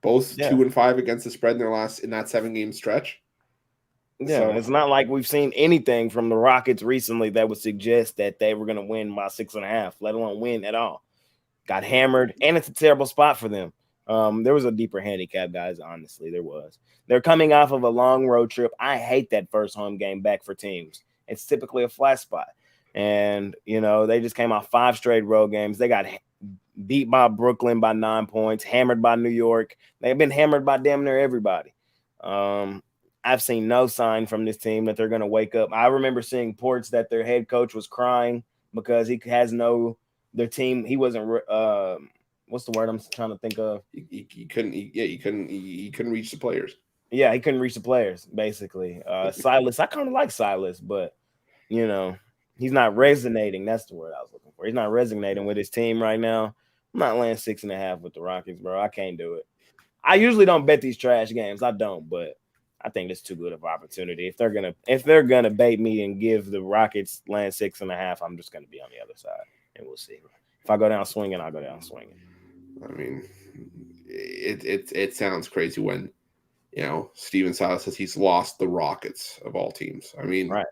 Both 2-5 against the spread in that 7-game stretch. Yeah, so it's not like we've seen anything from the Rockets recently that would suggest that they were going to win by 6.5, let alone win at all. Got hammered, and it's a terrible spot for them. There was a deeper handicap, guys. Honestly, there was. They're coming off of a long road trip. I hate that first home game back for teams. It's typically a flat spot. And, they just came off 5 straight road games. They got beat by Brooklyn by 9 points, hammered by New York. They've been hammered by damn near everybody. I've seen no sign from this team that they're going to wake up. I remember seeing reports that their head coach was crying because he has their team. He wasn't, what's the word I'm trying to think of? He couldn't reach the players. Yeah, he couldn't reach the players, basically. Silas, I kind of like Silas, but, he's not resonating. That's the word I was looking for. He's not resonating with his team right now. I'm not laying 6.5 with the Rockets, bro. I can't do it. I usually don't bet these trash games. I don't, but I think it's too good of an opportunity. If they're gonna bait me and give the Rockets laying 6.5, I'm just gonna be on the other side, and we'll see. If I go down swinging, I'll go down swinging. I mean, it sounds crazy when Steven Silas says he's lost the Rockets of all teams. I mean, right.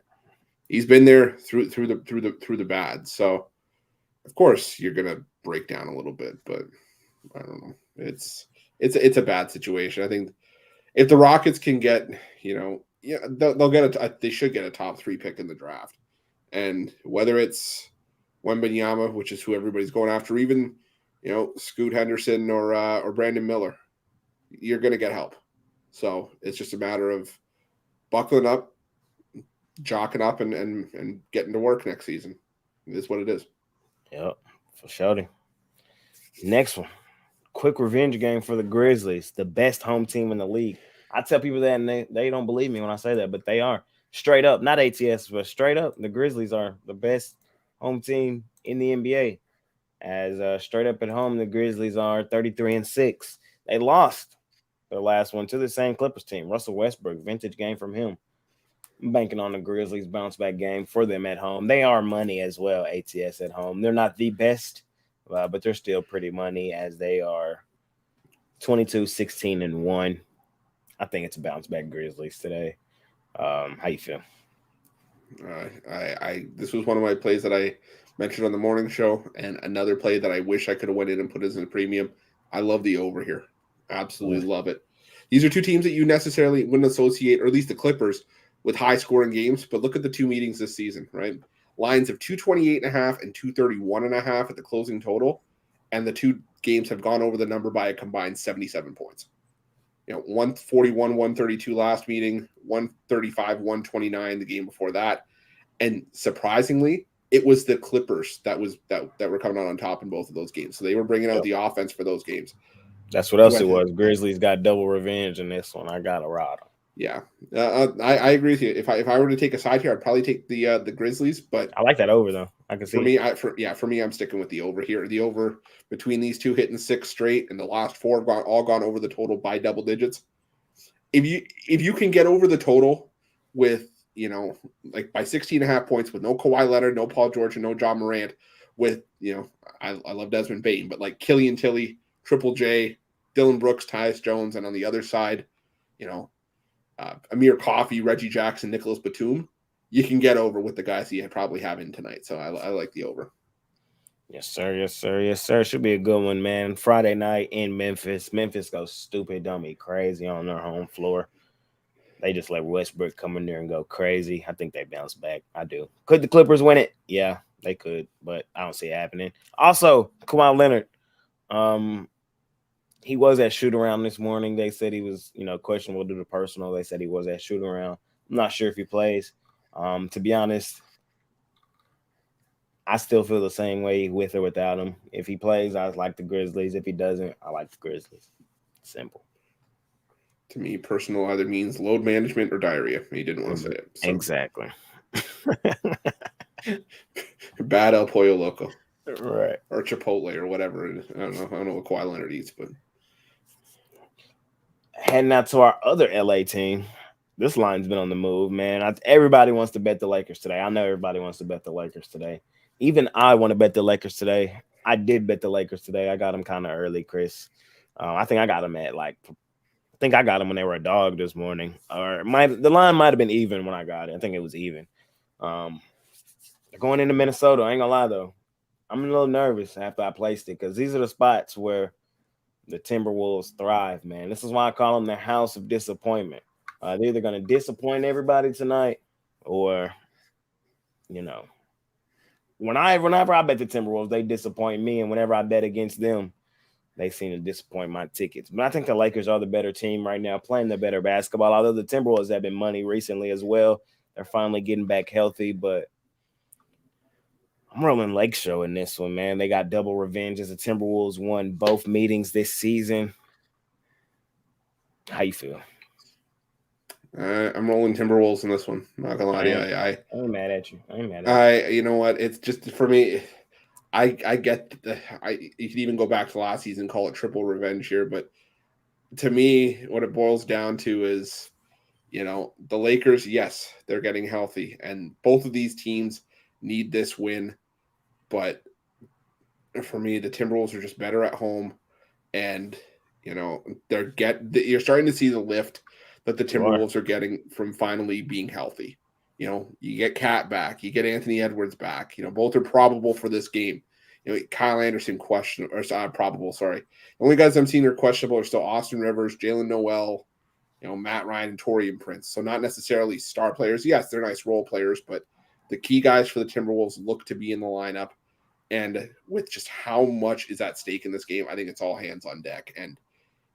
He's been there through the bad. So of course you're gonna break down a little bit, but I don't know. It's a bad situation. I think if the Rockets can get, they'll get they should get a top 3 pick in the draft. And whether it's Wembanyama, which is who everybody's going after, even Scoot Henderson or Brandon Miller, you're gonna get help. So it's just a matter of buckling up, jocking up, and getting to work next season. It is what it is. Yep, for sure. Next one. Quick revenge game for the Grizzlies, the best home team in the league. I tell people that, and they don't believe me when I say that, but they are. Straight up, not ATS, but straight up, the Grizzlies are the best home team in the NBA. As straight up at home, the Grizzlies are 33-6. They lost their last one to the same Clippers team. Russell Westbrook, vintage game from him. I'm banking on the Grizzlies bounce back game for them at home. They are money as well, ATS at home. They're not the best, but they're still pretty money as they are 22-16-1. I think it's a bounce back Grizzlies today. How you feel? This was one of my plays that I mentioned on the morning show, and another play that I wish I could have went in and put as a premium. I love the over here. Absolutely love it. These are two teams that you necessarily wouldn't associate, or at least the Clippers, with high scoring games. But look at the 2 meetings this season, right? Lines of 228.5 and 231.5 at the closing total. And the 2 games have gone over the number by a combined 77 points. 141, 132 last meeting, 135, 129 the game before that. And surprisingly, it was the Clippers that were coming out on top in both of those games. So they were bringing out the offense for those games. That's what else it was. Grizzlies got double revenge in this one. I got to ride them. Yeah, I agree with you. If I were to take a side here, I'd probably take the Grizzlies. But I like that over though. I can see for me, I'm sticking with the over here. The over between these two hitting 6 straight, and the last 4 have all gone over the total by double digits. If you can get over the total with like by 16.5 points with no Kawhi Leonard, no Paul George, and no John Morant, with I love Desmond Bain, but like Killian Tilly, Triple J, Dylan Brooks, Tyus Jones, and on the other side, Amir Coffey, Reggie Jackson, Nicholas Batum, you can get over with the guys you probably have in tonight. So I like the over. Yes, sir. Yes, sir. Yes, sir. Should be a good one, man. Friday night in Memphis. Memphis goes stupid, dummy, crazy on their home floor. They just let Westbrook come in there and go crazy. I think they bounce back. I do. Could the Clippers win it? Yeah, they could, but I don't see it happening. Also, Kawhi Leonard. He was at shoot around this morning. They said he was, questionable due to personal. They said he was at shoot around. I'm not sure if he plays. To be honest, I still feel the same way with or without him. If he plays, I like the Grizzlies. If he doesn't, I like the Grizzlies. Simple. To me, personal either means load management or diarrhea. He didn't want to say it. So. Exactly. Bad El Pollo Loco. Right. Or Chipotle or whatever. I don't know what Kawhi Leonard eats, but heading out to our other LA team. This line's been on the move, man. Everybody wants to bet the Lakers today. I know everybody wants to bet the Lakers today. Even I want to bet the Lakers today. I did bet the Lakers today. I got them kind of early, Chris. I think I got them at I think I got them when they were a dog this morning. Or the line might have been even when I got it. I think it was even. Going into Minnesota, I ain't gonna lie though. I'm a little nervous after I placed it because these are the spots where the Timberwolves thrive, man. This is why I call them the house of disappointment. They're either going to disappoint everybody tonight or, whenever I bet the Timberwolves, they disappoint me. And whenever I bet against them, they seem to disappoint my tickets. But I think the Lakers are the better team right now, playing the better basketball. Although the Timberwolves have been money recently as well. They're finally getting back healthy, but I'm rolling Lake Show in this one, man. They got double revenge as the Timberwolves won both meetings this season. How you feel? I'm rolling Timberwolves in this one. I'm not gonna lie to you. I ain't mad at you. I ain't mad at you. You know what? It's just for me. I get you could even go back to last season, call it triple revenge here, but to me, what it boils down to is, the Lakers. Yes, they're getting healthy, and both of these teams need this win. But for me, the Timberwolves are just better at home, and you're starting to see the lift that the Timberwolves are getting from finally being healthy. You get Cat back, you get Anthony Edwards back. Both are probable for this game. Kyle Anderson probable. Sorry, the only guys I'm seeing are questionable are still Austin Rivers, Jalen Noel, Matt Ryan, and Taurean Prince. So not necessarily star players. Yes, they're nice role players, but the key guys for the Timberwolves look to be in the lineup. And with just how much is at stake in this game, I think it's all hands on deck. And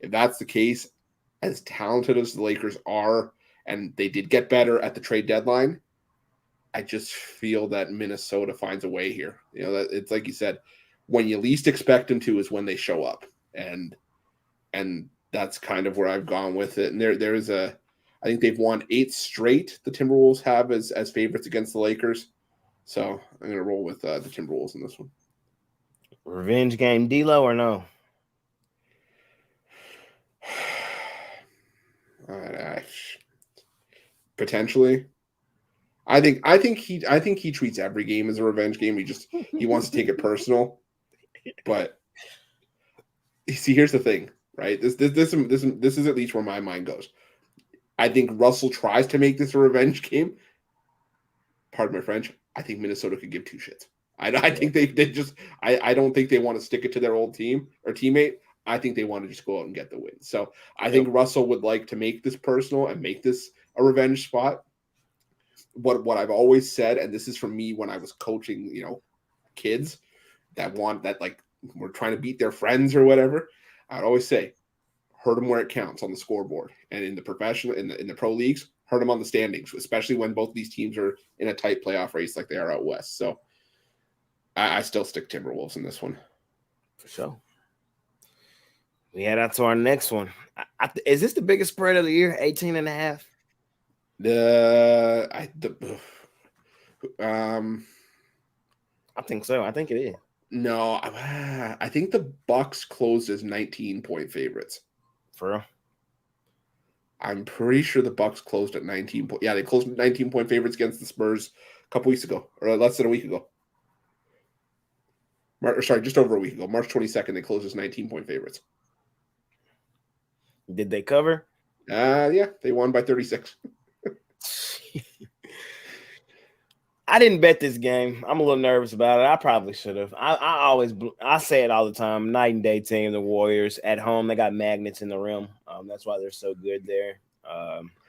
if that's the case, as talented as the Lakers are, and they did get better at the trade deadline, I just feel that Minnesota finds a way here. That it's like you said, when you least expect them to is when they show up. And that's kind of where I've gone with it. And I think they've won 8 straight, the Timberwolves have as favorites against the Lakers. So I'm going to roll with the Timberwolves in this one. Revenge game, D'Lo or no? Potentially. I think he treats every game as a revenge game. He wants to take it personal. But see, here's the thing, right? This is at least where my mind goes. I think Russell tries to make this a revenge game. Pardon my French. I think Minnesota could give 2 shits. I think they just I don't think they want to stick it to their old team or teammate. I think they want to just go out and get the win. So I think Russell would like to make this personal and make this a revenge spot. What I've always said, and this is from me when I was coaching, kids that we're trying to beat their friends or whatever. I'd always say, hurt them where it counts on the scoreboard, and in the professional, in the pro leagues, hurt them on the standings, especially when both these teams are in a tight playoff race like they are out west. So I still stick Timberwolves in this one. For sure. We head out to our next one. Is this the biggest spread of the year? 18.5? I think so. I think it is. No, I think the Bucks closed as 19-point favorites. For real? I'm pretty sure the Bucks closed at 19 point. Yeah, they closed 19-point favorites against the Spurs a couple weeks ago, or less than a week ago. Just over a week ago. March 22nd, they closed as 19-point favorites. Did they cover? Yeah, they won by 36. I didn't bet this game. I'm a little nervous about it. I probably should have. I say it all the time. Night and day team, the Warriors at home. They got magnets in the rim. That's why they're so good there.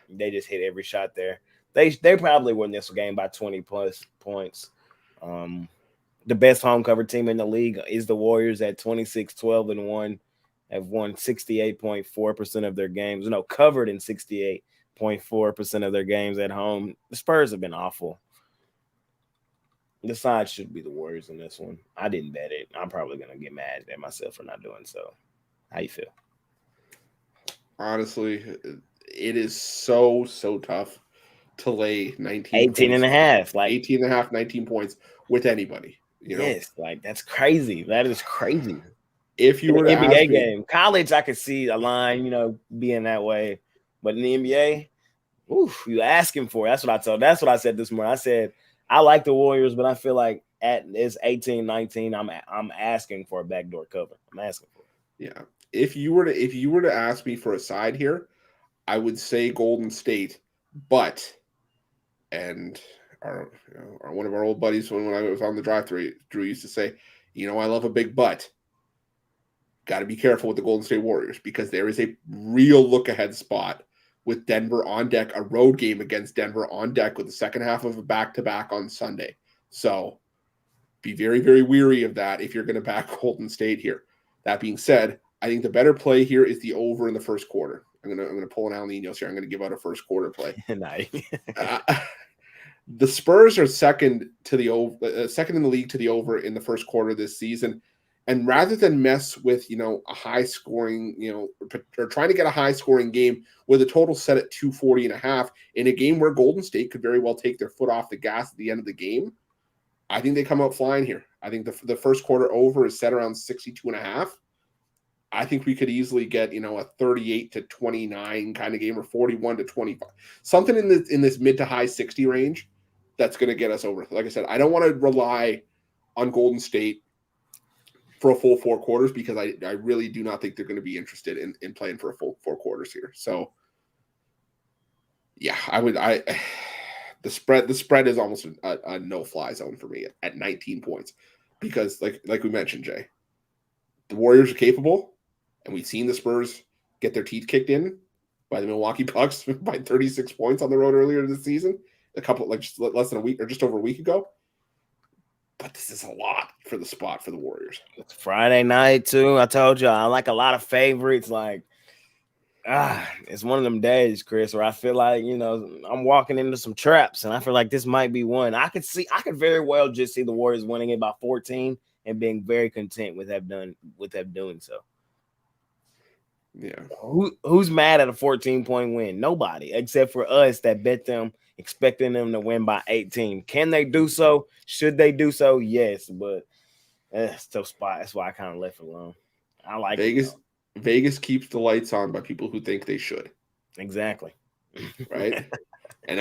They just hit every shot there. They probably win this game by 20 plus points. The best home cover team in the league is the Warriors at 26-12-1. Have won 68.4% of their games. No, covered in 68.4% of their games at home. The Spurs have been awful. The side should be the Warriors in this one. I didn't bet it. I'm probably going to get mad at myself for not doing so. How you feel? Honestly, it is so tough to lay 18 and a half. Like 18 and a half, 19 points with anybody. Yes, like that's crazy. That is crazy. If you were to NBA game, college, I could see a line, being that way. But in the NBA, you asking for it. That's what I said this morning. I said, I like the Warriors, but I feel like it's 18-19. I'm asking for a backdoor cover. I'm asking for it. Yeah. If you were to ask me for a side here, I would say Golden State, but one of our old buddies when I was on the drive-thru, Drew used to say, I love a big but. Got to be careful with the Golden State Warriors because there is a real look-ahead spot with Denver on deck, a road game against Denver on deck with the second half of a back-to-back on Sunday. So be very, very weary of that if you're going to back Golden State here. That being said, I think the better play here is the over in the first quarter. I'm gonna pull an Al Ninos here. I'm going to give out a first quarter play. Nice. The Spurs are second in the league to the over in the first quarter this season. And rather than mess with, a high scoring, or trying to get a high scoring game with a total set at 240.5 in a game where Golden State could very well take their foot off the gas at the end of the game, I think they come out flying here. I think the first quarter over is set around 62.5. I think we could easily get, a 38-29 kind of game or 41-25, something in this mid to high 60 range. That's going to get us over. Like I said, I don't want to rely on Golden State for a full 4 quarters because I really do not think they're going to be interested in playing for a full 4 quarters here. So yeah, the spread is almost a no-fly zone for me at 19 points because like we mentioned, Jay, the Warriors are capable, and we've seen the Spurs get their teeth kicked in by the Milwaukee Bucks by 36 points on the road earlier this season, just less than a week or just over a week ago. But this is a lot for the spot for the Warriors. It's Friday night, too. I told you, I like a lot of favorites. It's one of them days, Chris, where I feel like, I'm walking into some traps, and I feel like this might be one. I could very well just see the Warriors winning it by 14 and being very content with them doing so. Yeah. Who's mad at a 14-point win? Nobody, except for us that bet them, expecting them to win by 18. Can they do so? Should they do so? Yes, but it's a tough spot. That's why I kind of left it alone. I like Vegas. Vegas keeps the lights on by people who think they should. Exactly. Right. And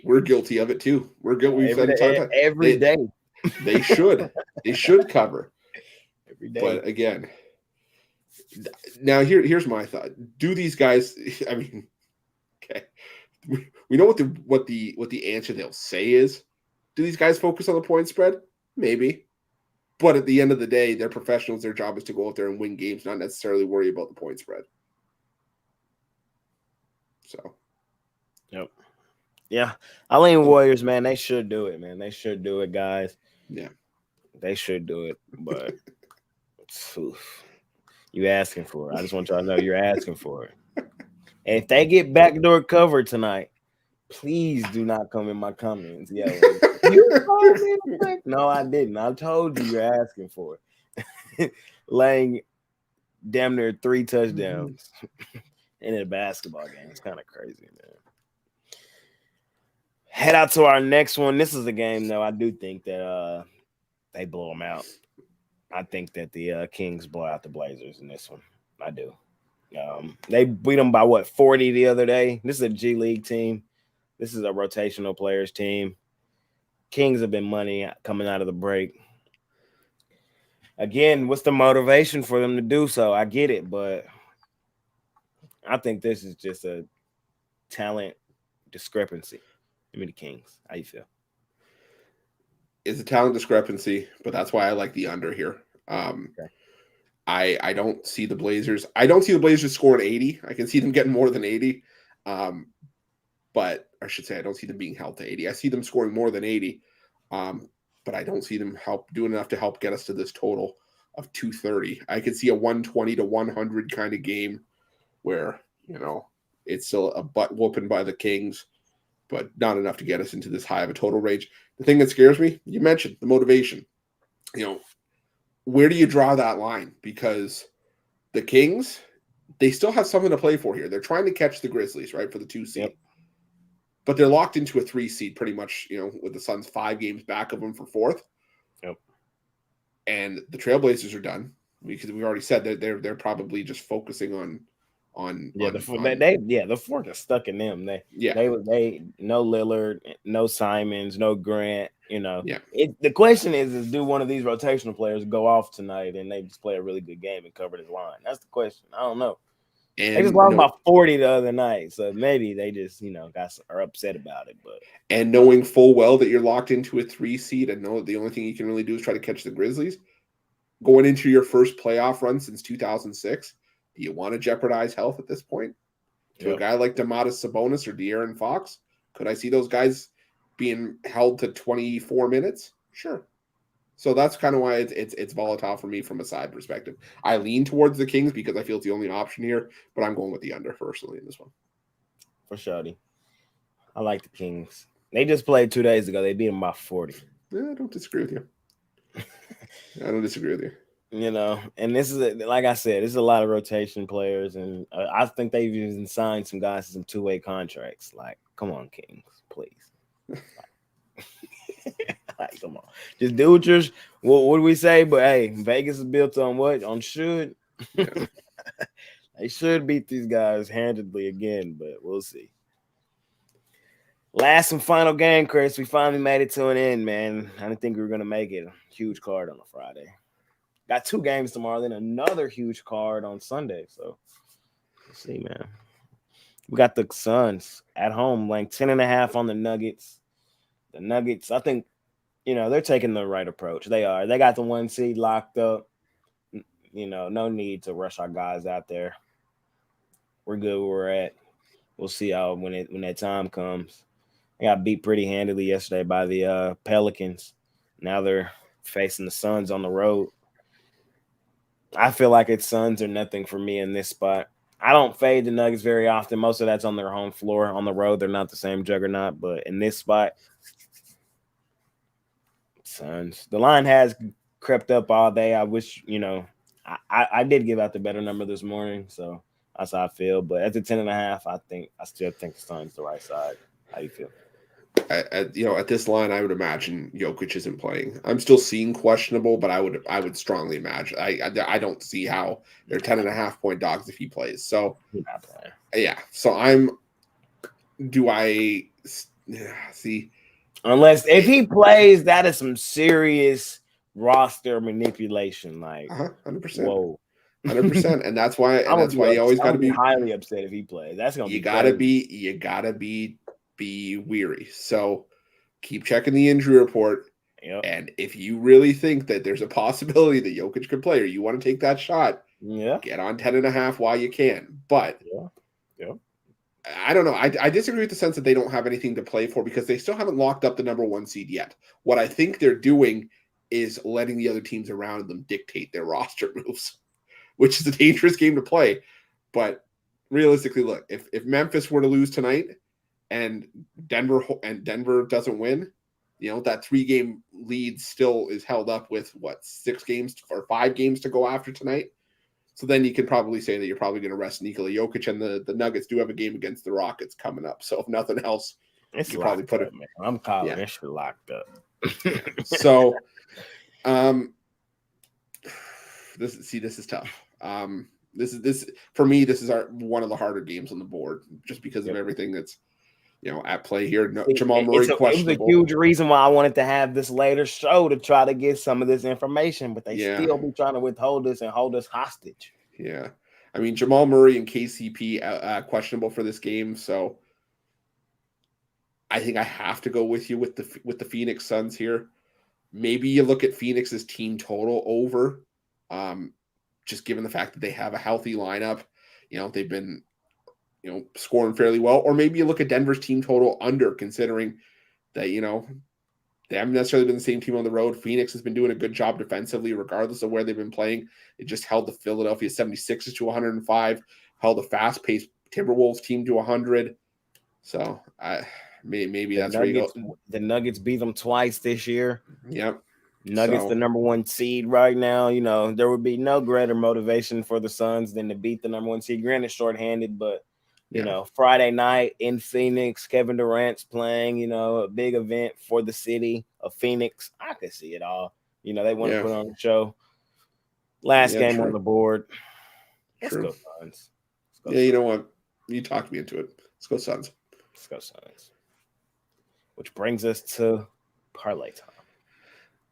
we're guilty of it too. We're guilty. We've said it every day. They should. They should cover every day. But again, now here's my thought. Do these guys? I mean, okay. We know what the answer they'll say is. Do these guys focus on the point spread? Maybe. But at the end of the day, they're professionals. Their job is to go out there and win games, not necessarily worry about the point spread. So. Yep. Yeah. I lean Warriors, man. They should do it, man. They should do it, guys. Yeah. They should do it. But you asking for it. I just want y'all to know you're asking for it. And if they get backdoor cover tonight, Please do not come in my comments yelling. You told me to pick. No, I didn't. I told you you're asking for it. Laying damn near 3 touchdowns in a basketball game. It's kind of crazy, man. Head out to our next one. This is a game, though. I do think that they blow them out. I think that the Kings blow out the Blazers in this one. I do. They beat them by 40 the other day. This is a G League team. This is a rotational players team. Kings have been money coming out of the break. Again, what's the motivation for them to do so? I get it, but I think this is just a talent discrepancy. Give me the Kings. How you feel? It's a talent discrepancy, but that's why I like the under here. Okay. I don't see the Blazers. I don't see the Blazers scoring 80. I can see them getting more than 80. But I should say I don't see them being held to 80. I see them scoring more than 80. But I don't see them doing enough to help get us to this total of 230. I could see a 120 to 100 kind of game where, it's still a butt whooping by the Kings, but not enough to get us into this high of a total range. The thing that scares me, you mentioned the motivation. Where do you draw that line? Because the Kings, they still have something to play for here. They're trying to catch the Grizzlies, right, for the 2 seed. Yep. But they're locked into a 3 seed pretty much, with the Suns 5 games back of them for 4th. Yep. And the Trailblazers are done because we've already said that they're probably just focusing on the fork is stuck in them. They no Lillard, no Simons, no Grant. The question is do one of these rotational players go off tonight and they just play a really good game and cover this line? That's the question. I don't know. And they just lost by 40 the other night, so maybe they just are upset about it. And knowing full well that you're locked into a 3 seed and know the only thing you can really do is try to catch the Grizzlies, going into your first playoff run since 2006. Do you want to jeopardize health at this point? To a guy like Domantas Sabonis or De'Aaron Fox? Could I see those guys being held to 24 minutes? Sure. So that's kind of why it's volatile for me from a side perspective. I lean towards the Kings because I feel it's the only option here, but I'm going with the under personally in this one. For sure. I like the Kings. They just played 2 days ago. They beat them by 40. I don't disagree with you. I don't disagree with you. And this is like I said, this is a lot of rotation players, and I think they've even signed some guys to some 2-way contracts. Like, come on, Kings, please. Like, come on, just do what do we say? But hey, Vegas is built on what? On should. Yeah. They should beat these guys handedly again, but we'll see. Last and final game, Chris. We finally made it to an end, man. I didn't think we were gonna make it. A huge card on a Friday. Got 2 games tomorrow, then another huge card on Sunday. So we'll see, man. We got the Suns at home, laying 10.5 on the Nuggets. The Nuggets, I think, they're taking the right approach. They are. They got the 1 seed locked up. No need to rush our guys out there. We're good where we're at. We'll see how when that time comes. They got beat pretty handily yesterday by the Pelicans. Now they're facing the Suns on the road. I feel like it's Suns or nothing for me in this spot. I don't fade the Nuggets very often. Most of that's on their home floor. On the road, they're not the same juggernaut. But in this spot, Suns. The line has crept up all day. I wish, I did give out the better number this morning. So that's how I feel. But at the 10.5, I still think the Suns the right side. How do you feel? At this line, I would imagine Jokic isn't playing. I'm still seeing questionable, but I would strongly imagine. I don't see how they're 10.5 point dogs if he plays. So yeah. So do I see? Unless if he plays, that is some serious roster manipulation. Like 100%. Whoa. 100%, and that's why you always got to be highly upset if he plays. That's gonna you gotta be weary. So keep checking the injury report. Yep. And if you really think that there's a possibility that Jokic could play or you want to take that shot, get on 10.5 while you can. But I don't know. I disagree with the sense that they don't have anything to play for because they still haven't locked up the number 1 seed yet. What I think they're doing is letting the other teams around them dictate their roster moves, which is a dangerous game to play. But realistically, look, if Memphis were to lose tonight, and Denver doesn't win, that 3-game lead still is held up with 6 games or 5 games to go after tonight. So then you can probably say that you're probably going to rest Nikola Jokic, and the Nuggets do have a game against the Rockets coming up. So if nothing else, it's you probably put it. Man. I'm calling this shit locked up. So, this is tough. This for me, this is one of the harder games on the board, just because of everything that's at play here. Jamal Murray questionable. It was a huge reason why I wanted to have this later show to try to get some of this information, but they still be trying to withhold us and hold us hostage. Yeah, I mean Jamal Murray and KCP questionable for this game, so I think I have to go with you with the Phoenix Suns here. Maybe you look at Phoenix's team total over, just given the fact that they have a healthy lineup. They've been scoring fairly well. Or maybe you look at Denver's team total under, considering that, they haven't necessarily been the same team on the road. Phoenix has been doing a good job defensively, regardless of where they've been playing. It just held the Philadelphia 76ers to 105, held a fast-paced Timberwolves team to 100. So maybe that's where you go. The Nuggets beat them twice this year. Yep. Nuggets, the number 1 seed right now. There would be no greater motivation for the Suns than to beat the number 1 seed. Granted, shorthanded, but Friday night in Phoenix, Kevin Durant's playing, a big event for the city of Phoenix. I could see it all. They want to put on a show. Last game on the board. Let's go Suns. You know what? You talked me into it. Let's go Suns. Let's go Suns. Which brings us to parlay time.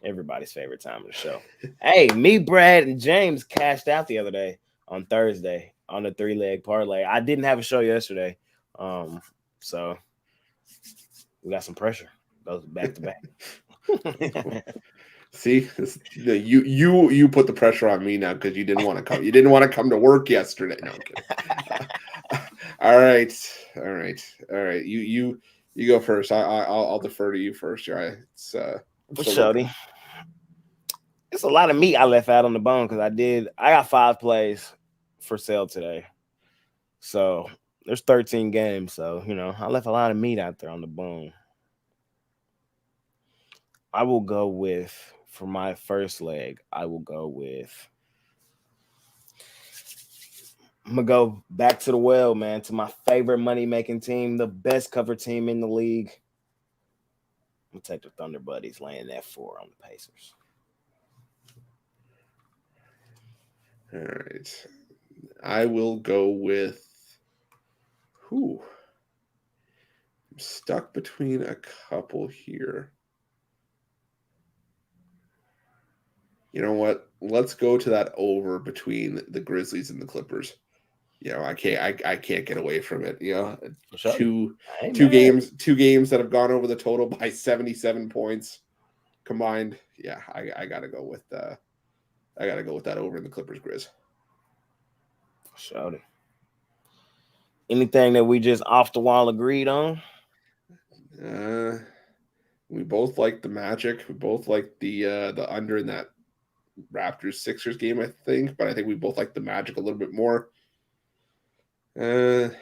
Everybody's favorite time of the show. Hey, me, Brad, and James cashed out the other day on Thursday on the 3-leg parlay. I didn't have a show yesterday, so we got some pressure. Those back to back. See, you put the pressure on me now because you didn't want to come. You didn't want to come to work yesterday. No, I'm kidding. All right. You go first. I'll defer to you first. All right. Shody. It's a lot of meat I left out on the bone because I got 5 plays for sale today. So there's 13 games. So, I left a lot of meat out there on the bone. I will go with, for my first leg, I'm going to go back to the well, man, to my favorite money-making team, the best cover team in the league. I'm going to take the Thunder Buddies laying that 4 on the Pacers. All right. I will go with I'm stuck between a couple here. You know what? Let's go to that over between the Grizzlies and the Clippers. I can't get away from it. Two games that have gone over the total by 77 points combined. Yeah, I gotta go with that over in the Clippers Grizz. Shouty. Anything that we just off the wall agreed on? We both like the Magic. We both like the under in that Raptors Sixers game, I think, but I think we both like the Magic a little bit more. Don't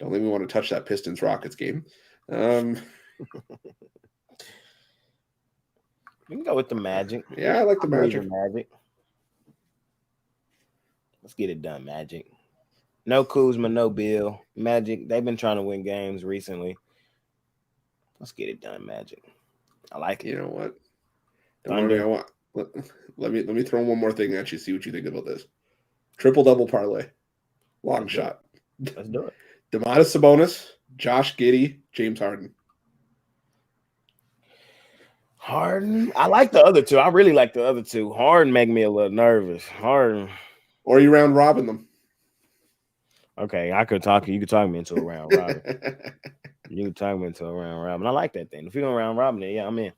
let me want to touch that Pistons Rockets game. We can go with the Magic. Yeah, I like the Magic. Let's get it done, Magic. No Kuzma, no Bill. Magic, they've been trying to win games recently. Let's get it done, Magic. I like it. You know what? Let me throw one more thing at you, see what you think about this. Triple-double parlay. Long shot. Let's do it. Domantas Sabonis, Josh Giddey, James Harden. Harden? I like the other two. I really like the other two. Harden make me a little nervous. Harden. Or you round robin them. Okay, I could talk. You could talk me into a round robin. You can talk me into a round robin. I like that thing. If you're going to round robin it, yeah, I'm in.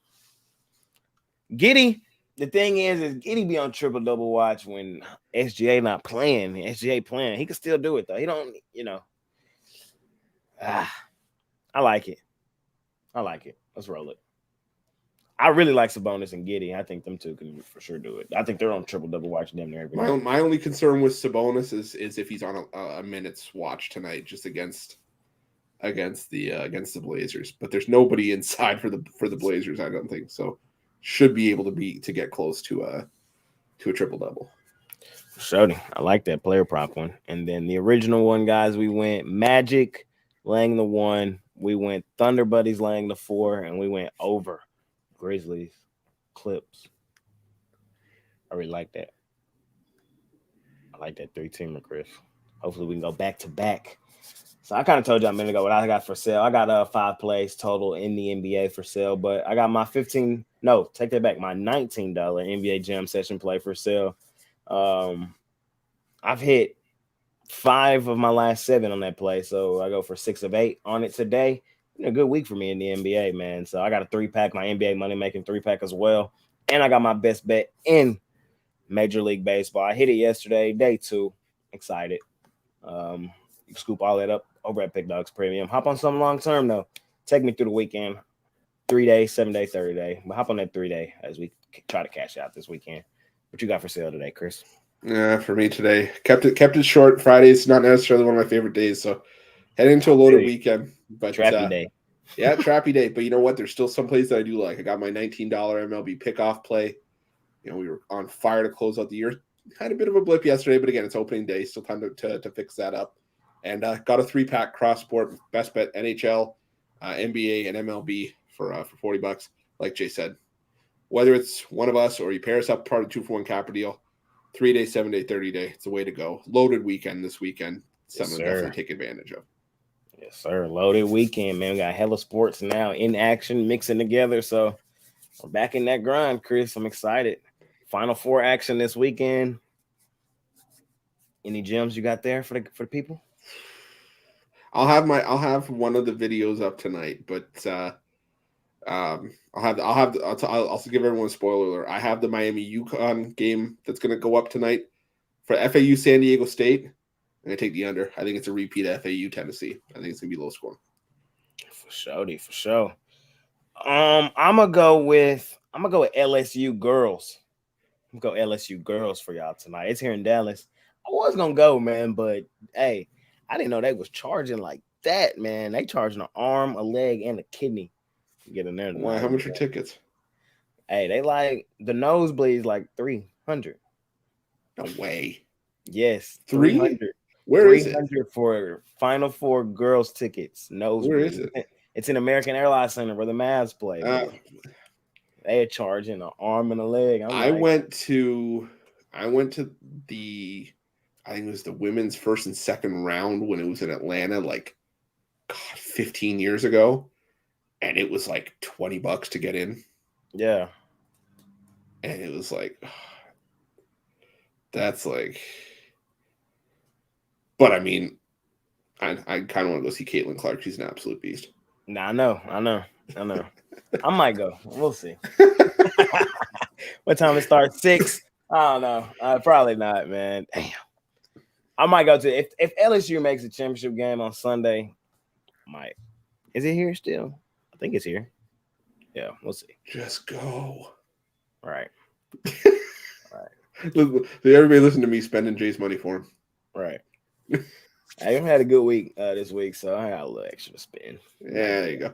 Giddey, the thing is Giddey be on triple-double watch when SGA not playing. SGA playing. He can still do it, though. He don't, I like it. Let's roll it. I really like Sabonis and Giddey. I think them two can for sure do it. I think they're on triple-double watch damn near every night. My only concern with Sabonis is if he's on a minutes watch tonight, just against the Blazers. But there's nobody inside for the Blazers, I don't think. So should be able to get close to a triple-double. Shody, I like that player prop one. And then the original one, guys, we went Magic laying the 1. We went Thunder Buddies laying the 4, and we went over Grizzlies Clips. I really like that. I like that 3-teamer, Chris. Hopefully we can go back to back. So I kind of told you a minute ago what I got for sale. I got 5 plays total in the NBA for sale, but I got my my $19 NBA Jam session play for sale. I've hit 5 of my last 7 on that play, so I go for 6 of 8 on it today. Been a good week for me in the NBA, man. So I got a 3-pack, my NBA money making 3-pack as well, and I got my best bet in Major League Baseball. I hit it yesterday, day 2. Excited. You can scoop all that up over at Pickdawgz Premium. Hop on something long term though. Take me through the weekend. 3 days, 7 day, 30 day. But hop on that 3 day as we try to cash out this weekend. What you got for sale today, Chris? Yeah, for me today, kept it short. Friday's not necessarily one of my favorite days, so heading into a loaded weekend. But trappy day. Yeah, trappy day. But you know what? There's still some plays that I do like. I got my $19 MLB pickoff play. You know, we were on fire to close out the year. Had a bit of a blip yesterday, but again, it's opening day. Still time to fix that up. And got a 3-pack cross sport best bet NHL, NBA, and MLB for $40. Like Jay said, whether it's one of us or you pair us up part of 2-for-1 capper deal, 3 day, 7 day, 30 day. It's the way to go. Loaded weekend this weekend. Something to definitely take advantage of. Yes, sir. Loaded weekend, man. We got hella sports now in action, mixing together. So we're back in that grind, Chris. I'm excited. Final 4 action this weekend. Any gems you got there for the people? I'll have one of the videos up tonight, but I'll also give everyone a spoiler alert. I have the Miami UConn game that's going to go up tonight for FAU San Diego State. I'm going to take the under. I think it's a repeat of FAU Tennessee. I think it's going to be low scoring. For sure. I'm gonna go with LSU girls. I'm gonna go LSU girls for y'all tonight. It's here in Dallas. I was gonna go, man, but hey, I didn't know they was charging like that, man. They charging an arm, a leg, and a kidney to get in there. Why? How much are tickets? Hey, they like the nosebleeds like 300. No way. Yes, 300. Where is it? 300 for Final Four girls tickets. Nosebleeds. Where is it? It's in American Airlines Center where the Mavs play. They are charging an arm and a leg. I went to the, I think it was the women's first and second round when it was in Atlanta, like 15 years ago, and it was like $20 to get in. Yeah, and it was like, that's like, but I mean, I kind of want to go see Caitlin Clark. She's an absolute beast. Nah, I know. I might go. We'll see. What time it starts? 6? I don't know. Probably not, man. Damn. I might go to if LSU makes a championship game on Sunday. I might. Is it here still? I think it's here. Yeah, we'll see. Just go. All right. Everybody listen to me spending Jay's money for him. Right. I haven't had a good week this week, so I got a little extra to spend. Yeah, there you go.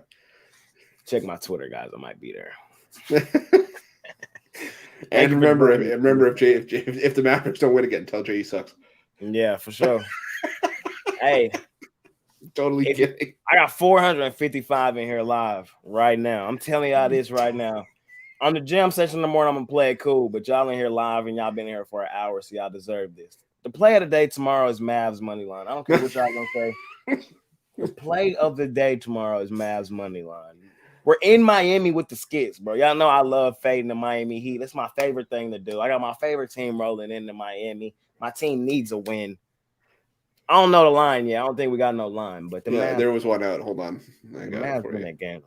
Check my Twitter, guys. I might be there. And remember, if the Mavericks don't win again, tell Jay he sucks. Yeah, for sure. Hey, totally kidding. I got 455 in here live right now. I'm telling y'all this right now. On the jam session in the morning, I'm gonna play it cool, but y'all in here live and y'all been here for an hour, so y'all deserve this. The play of the day tomorrow is Mavs money line. I don't care what y'all gonna say. The play of the day tomorrow is Mavs money line. We're in Miami with the skits, bro. Y'all know I love fading the Miami Heat. That's my favorite thing to do. I got my favorite team rolling into Miami. My team needs a win. I don't know the line yet. I don't think we got no line, but Mavs, there was one out. Hold on, I got Mavs win that game.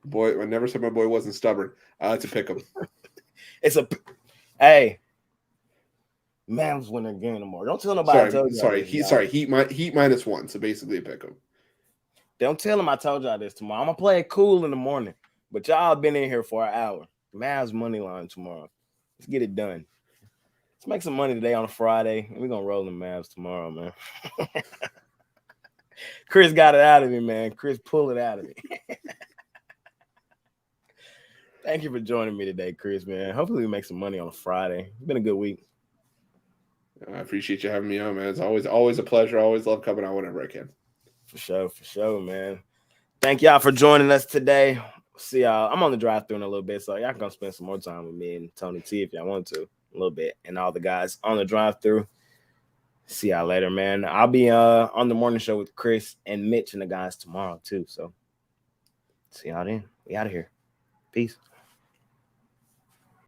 Boy, I never said my boy wasn't stubborn. It's a pick 'em. Hey. Mavs win their game tomorrow. Don't tell nobody. Sorry, Heat -1, so basically a pick 'em. Don't tell them I told y'all this tomorrow. I'm gonna play it cool in the morning, but y'all been in here for an hour. Mavs money line tomorrow. Let's get it done. Let's make some money today on a Friday, and we're gonna roll the Mavs tomorrow, man. Chris got it out of me, man. Chris pulled it out of me. Thank you for joining me today, Chris, man. Hopefully we make some money on a Friday. It's been a good week. I appreciate you having me on, man. It's always a pleasure. I always love coming on whenever I can. For sure, man. Thank y'all for joining us today. See y'all. I'm on the drive-thru in a little bit, so y'all can come spend some more time with me and Tony T if y'all want to, a little bit, and all the guys on the drive-thru. See y'all later, man. I'll be on the morning show with Chris and Mitch and the guys tomorrow too. So see y'all then. We out of here. Peace.